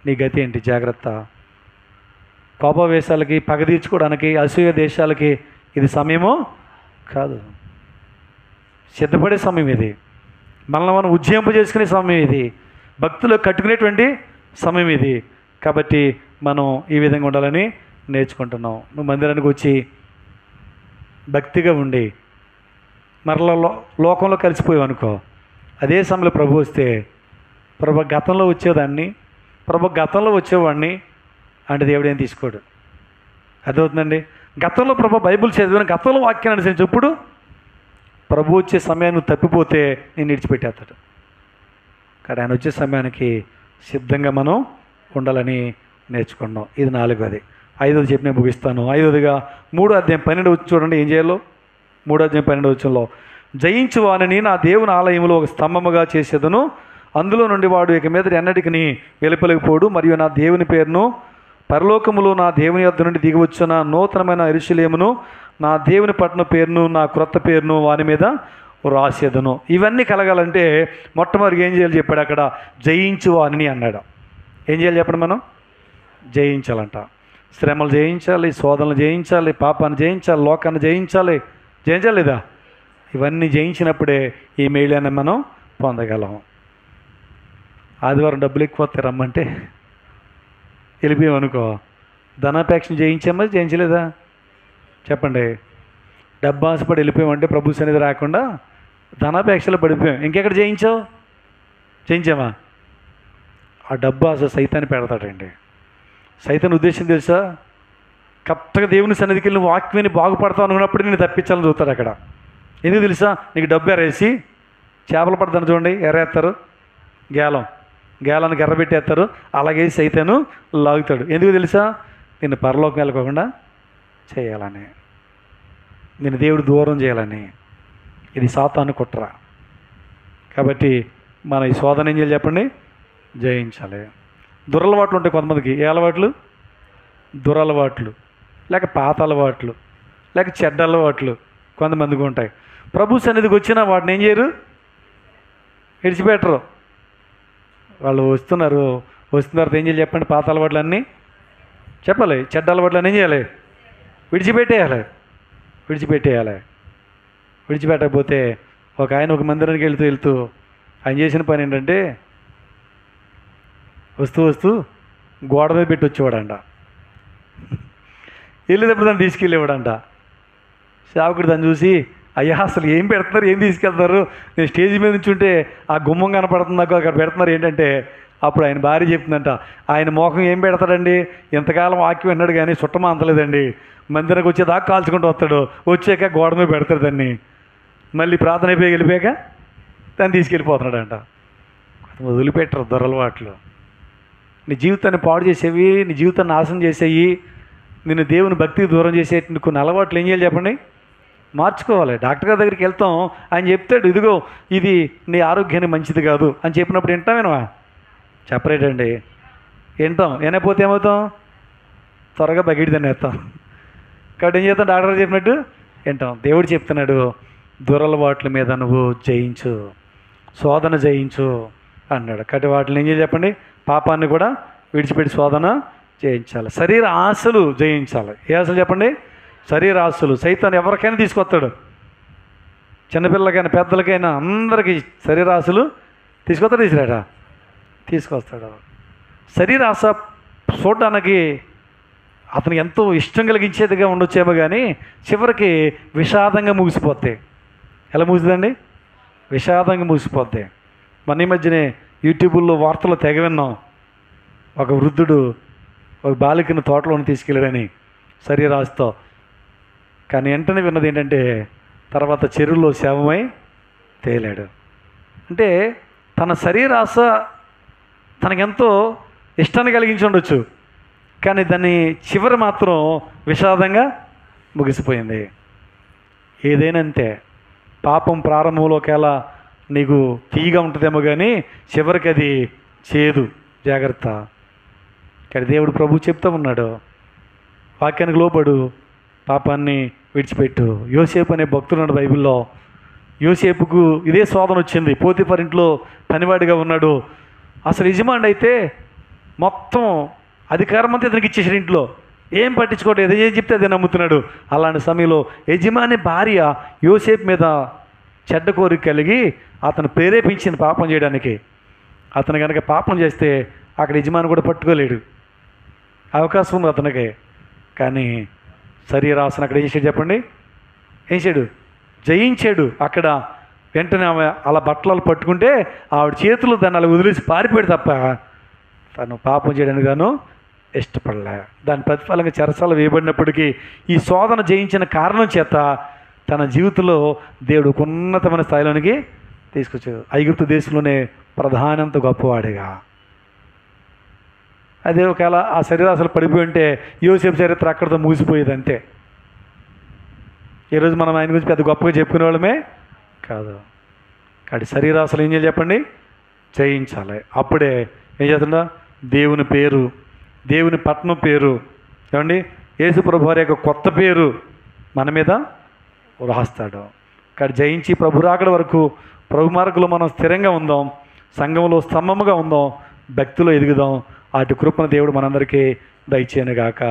నీ గతి ఏంటి? జాగ్రత్త. కోపవేశాలకి, పగ తీర్చుకోవడానికి, అసూయ దేశాలకి ఇది సమయమో కాదు. సిద్ధపడే సమయం ఇది. మనల్ని మనం ఉజ్జయింపజేసుకునే సమయం ఇది. భక్తులు కట్టుకునేటువంటి సమయం ఇది. కాబట్టి మనం ఈ విధంగా ఉండాలని నేర్చుకుంటున్నాం. నువ్వు మందిరానికి వచ్చి భక్తిగా ఉండి మరలా లోకంలో కలిసిపోయావు అనుకో, అదే సమయంలో ప్రభు వస్తే, ప్రభు గతంలో వచ్చేదాన్ని, ప్రభు గతంలో వచ్చేవాడిని అంటే దేవుడు ఏం తీసుకోడు. అర్థమవుతుందండి. గతంలో ప్రభు బైబిల్ చదివిన, గతంలో వాక్యాన్ని అనుసరించి ఇప్పుడు ప్రభు వచ్చే సమయాన్ని నువ్వు తప్పిపోతే నేను విడిచిపెట్టేస్తాడు. కానీ ఆయన వచ్చే సమయానికి సిద్ధంగా మనం ఉండాలని నేర్చుకున్నాం. ఇది 4వది. 5వది చెప్పి నేను ముగిస్తాను. 5వదిగా 3వ అధ్యాయం 12 వచ్చి చూడండి ఏం చేయాలో. 3వ అధ్యాయం 12 వచ్చంలో, జయించు వానిని నా దేవుని ఆలయంలో ఒక స్తంభముగా చేసేదను, అందులో నుండి వాడు ఇక మీద ఎన్నటికి వెలుపలిపోడు, మరియు నా దేవుని పేరును పరలోకములో నా దేవుని యొద్ద నుండి దిగివచ్చిన నూతనమైన యెరూషలేమును, నా దేవుని పట్టణ పేరును, నా క్రొత్త పేరును వాని మీద రాసేదను. ఇవన్నీ కలగాలంటే మొట్టమొదటిగా ఏం చేయాలి చెప్పాడు అక్కడ, జయించు వానిని అన్నాడు. ఏం చేయాలి చెప్పండి, మనం జయించాలంట. శ్రమలు జయించాలి, శోధనలు జయించాలి, పాపాన్ని జయించాలి, లోకాన్ని జయించాలి. జయించలేదా? ఇవన్నీ జయించినప్పుడే ఈ మేలుని మనం పొందగలం. ఆదివారం డబ్బులు ఎక్కువ వస్తాయి రమ్మంటే వెళ్ళిపోయామనుకో, ధనాపేక్షను జయించామా జయించలేదా చెప్పండి. డబ్బు ఆశపడి వెళ్ళిపోయామంటే ప్రభు సన్నిధి రాకుండా ధనాపేక్షలో పడిపోయాం. ఇంకెక్కడ జయించావు? జయించామా? ఆ డబ్బు ఆశ సైతాన్ని పెడతాడండి. సైతాన్ ఉద్దేశం తెలుసా? కరెక్ట్గా దేవుని సన్నిధికి వెళ్ళి వాక్యాన్ని బాగుపడతావు అనుకున్నప్పుడు నేను తప్పించాలని చూస్తాడు అక్కడ. ఎందుకు తెలుసా? నీకు డబ్బు ఎరేసి చేపలు పడతాను చూడండి, ఎరేస్తారు, గేలానికి ఎర్రబెట్టేస్తారు, అలాగే సైతాను లాగుతాడు. ఎందుకు తెలుసా? నిన్ను పరలోకం వెళ్ళకోకుండా చేయాలని, నేను దేవుడు దూరం చేయాలని. ఇది సాతాను కుట్ర. కాబట్టి మన ఈ శోధన ఏం చేయాలి చెప్పండి? జయించాలి. దురలవాట్లు ఉంటాయి కొంతమందికి. ఏ అలవాట్లు? దురలవాట్లు, లేక పాత అలవాట్లు, లేక చెడ్డ అలవాట్లు కొంతమందికి ఉంటాయి. ప్రభు సన్నిధికి వచ్చినా వాటిని ఏం చేయరు? విడిచిపెట్టరు. వాళ్ళు వస్తున్న తర్వాత ఏం చేయాలి చెప్పండి? పాత అలవాట్లు అన్నీ చెప్పాలి, చెడ్డ అలవాట్లు అన్నీ ఏం చేయాలి? విడిచిపెట్టేయాలి. విడిచిపెట్టకపోతే ఒక ఆయన ఒక మందిరానికి వెళ్తూ ఆయన చేసిన పని ఏంటంటే వస్తూ గోడ మీద పెట్టి వచ్చేవాడంట. వెళ్ళేటప్పుడు దాన్ని తీసుకెళ్ళేవాడంట. సేవకుడు దాన్ని చూసి, అయ్యా అసలు ఏం పెడుతున్నారు, ఏం తీసుకెళ్తున్నారు, నేను స్టేజ్ మీద నుంచి ఉంటే ఆ గుమ్మం కనపడుతుంది నాకు, అక్కడ పెడుతున్నారు ఏంటంటే, అప్పుడు ఆయన భార్య చెప్తుందంట, ఆయన మోహం ఏం పెడతాడండి, ఇంతకాలం వాక్యం విన్నాడు కానీ చుట్టమా అంతలేదండి, మందిరానికి వచ్చేదాకా కాల్చుకుంటూ వస్తాడు, వచ్చాక గోడ మీద పెడతాడు దాన్ని, మళ్ళీ ప్రార్థన అయిపోయి వెళ్ళిపోయాక దాన్ని తీసుకెళ్ళిపోతున్నాడంట. వదిలిపెట్టరు దొరలవాట్లు. నీ జీవితాన్ని పాడు చేసేవి, నీ జీవితాన్ని నాశనం చేసేవి, నిన్ను దేవుని భక్తికి దూరం చేసేటువంటి కొన్ని అలవాట్లు ఏం చేయాలి చెప్పండి? మార్చుకోవాలి. డాక్టర్ గారి దగ్గరికి వెళ్తాం, ఆయన చెప్తాడు ఇదిగో ఇది నీ ఆరోగ్యానికి మంచిది కాదు అని చెప్పినప్పుడు వింటామేనా? చెప్పరేటండి, వింటాం. వినకపోతే ఏమవుతాం? త్వరగా బకెట్ దాన్ని వేస్తాం. కాబట్టి ఏం చేస్తాం? డాక్టర్ గారు చెప్పినట్టు వింటాం. దేవుడు చెప్తున్నాడు, దురలవాట్ల మీద నువ్వు జయించు, శోధన జయించు అన్నాడు. కాబట్టి వాటిని ఏం చేయాలి చెప్పండి? పాపాన్ని కూడా విడిచిపెట్టి శోధన జయించాలి. శరీర ఆశలు జయించాలి. ఏ ఆశలు చెప్పండి? శరీర ఆశలు. సైతాన్ని ఎవరికైనా తీసుకొస్తాడు, చిన్నపిల్లలకైనా పెద్దలకైనా అందరికీ శరీర ఆశలు తీసుకొస్తాడా? తీసుకొస్తాడు. శరీర ఆశ చూడడానికి అతనికి ఎంతో ఇష్టం కలిగించేదిగా ఉండొచ్చేమో కానీ చివరికి విషాదంగా ముగిసిపోతాయి. ఎలా ముగిస్తుందండి? విషాదంగా ముగిసిపోతాయి. మన ఈ మధ్యనే యూట్యూబ్లో వార్తలు తెగ విన్నాం. ఒక వృద్ధుడు ఒక బాలికను తోటలోని తీసుకెళ్ళాడని శరీరాశతో. కానీ వెంటనే విన్నది ఏంటంటే తర్వాత చెరువులో శవమై తేలాడు. అంటే తన శరీరాశ తనకెంతో ఇష్టాన్ని కలిగించి ఉండొచ్చు, కానీ దాన్ని చివరి మాత్రం విషాదంగా ముగిసిపోయింది. ఏదైనా అంతే. పాపం ప్రారంభంలోకెలా నీకు తీయగా ఉంటుందేమో కానీ చివరికి అది చేదు. జాగ్రత్త. ఇక్కడ దేవుడు ప్రభు చెప్తూ ఉన్నాడు, వాక్యానికి లోబడు, పాపాన్ని విడిచిపెట్టు. యోసేపు అనే భక్తుడు ఉన్నాడు బైబిల్లో. యోసేపుకు ఇదే శోధన వచ్చింది. పోతీఫర్ ఇంట్లో పనివాడిగా ఉన్నాడు. అసలు యజమాని అయితే మొత్తం అధికారం అంతా ఇతనికి ఇచ్చేసాడు. ఇంట్లో ఏం పట్టించుకోవట్లేదు, ఏం చెప్తే అదే నమ్ముతున్నాడు. అలాంటి సమయంలో యజమాని భార్య యోసేపు మీద చెడ్డ కోరిక కలిగి అతను ప్రేరేపించింది పాపం చేయడానికి. అతను కనుక పాపం చేస్తే అక్కడ యజమాని కూడా పట్టుకోలేడు, అవకాశం ఉంది అతనికి. కానీ శరీరాసన అక్కడ ఏం చేశాడు చెప్పండి? ఏం చేశాడు? జయించాడు. అక్కడ వెంటనే ఆమె అలా బట్టలు పట్టుకుంటే ఆవిడ చేతులు దాన్ని అలా వదిలేసి పారిపోయాడు తప్ప తను పాపం చేయడానికి గాను ఇష్టపడలే. దాని ప్రతిఫలంగా చెరసాల వేయబడినప్పటికీ ఈ శోధన జయించిన కారణం చేత తన జీవితంలో దేవుడు ఒక ఉన్నతమైన స్థాయిలోనికి తీసుకొచ్చాడు. ఐగుప్తు దేశంలోనే ప్రధానంత గొప్పవాడిగా. అదే ఒకవేళ ఆ శరీరాశలు పడిపోయి ఉంటే యోసేపు చరిత్ర అక్కడితో ముగిసిపోయేది అంతే. ఈరోజు మనం ఆయన గురించి పెద్ద గొప్పగా చెప్పుకునే వాళ్ళమే కాదు. కాబట్టి శరీరాశలు ఏం చేయాలి చెప్పండి? జయించాలి. అప్పుడే ఏం చేస్తుందా? దేవుని పేరు, దేవుని పట్నం పేరు, ఏమండి యేసు ప్రభు వారి యొక్క కొత్త పేరు మన మీద రాస్తాడు. కాబట్టి జయించి ప్రభు రాకడ వరకు ప్రభు మార్గంలో మనం స్థిరంగా ఉందాం, సంఘంలో స్తంభముగా ఉందాం, భక్తిలో ఎదుగుదాం. అటు కృపను దేవుడు మనందరికీ దయచేయనుగాక.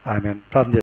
ఆమేన్. ప్రార్థన.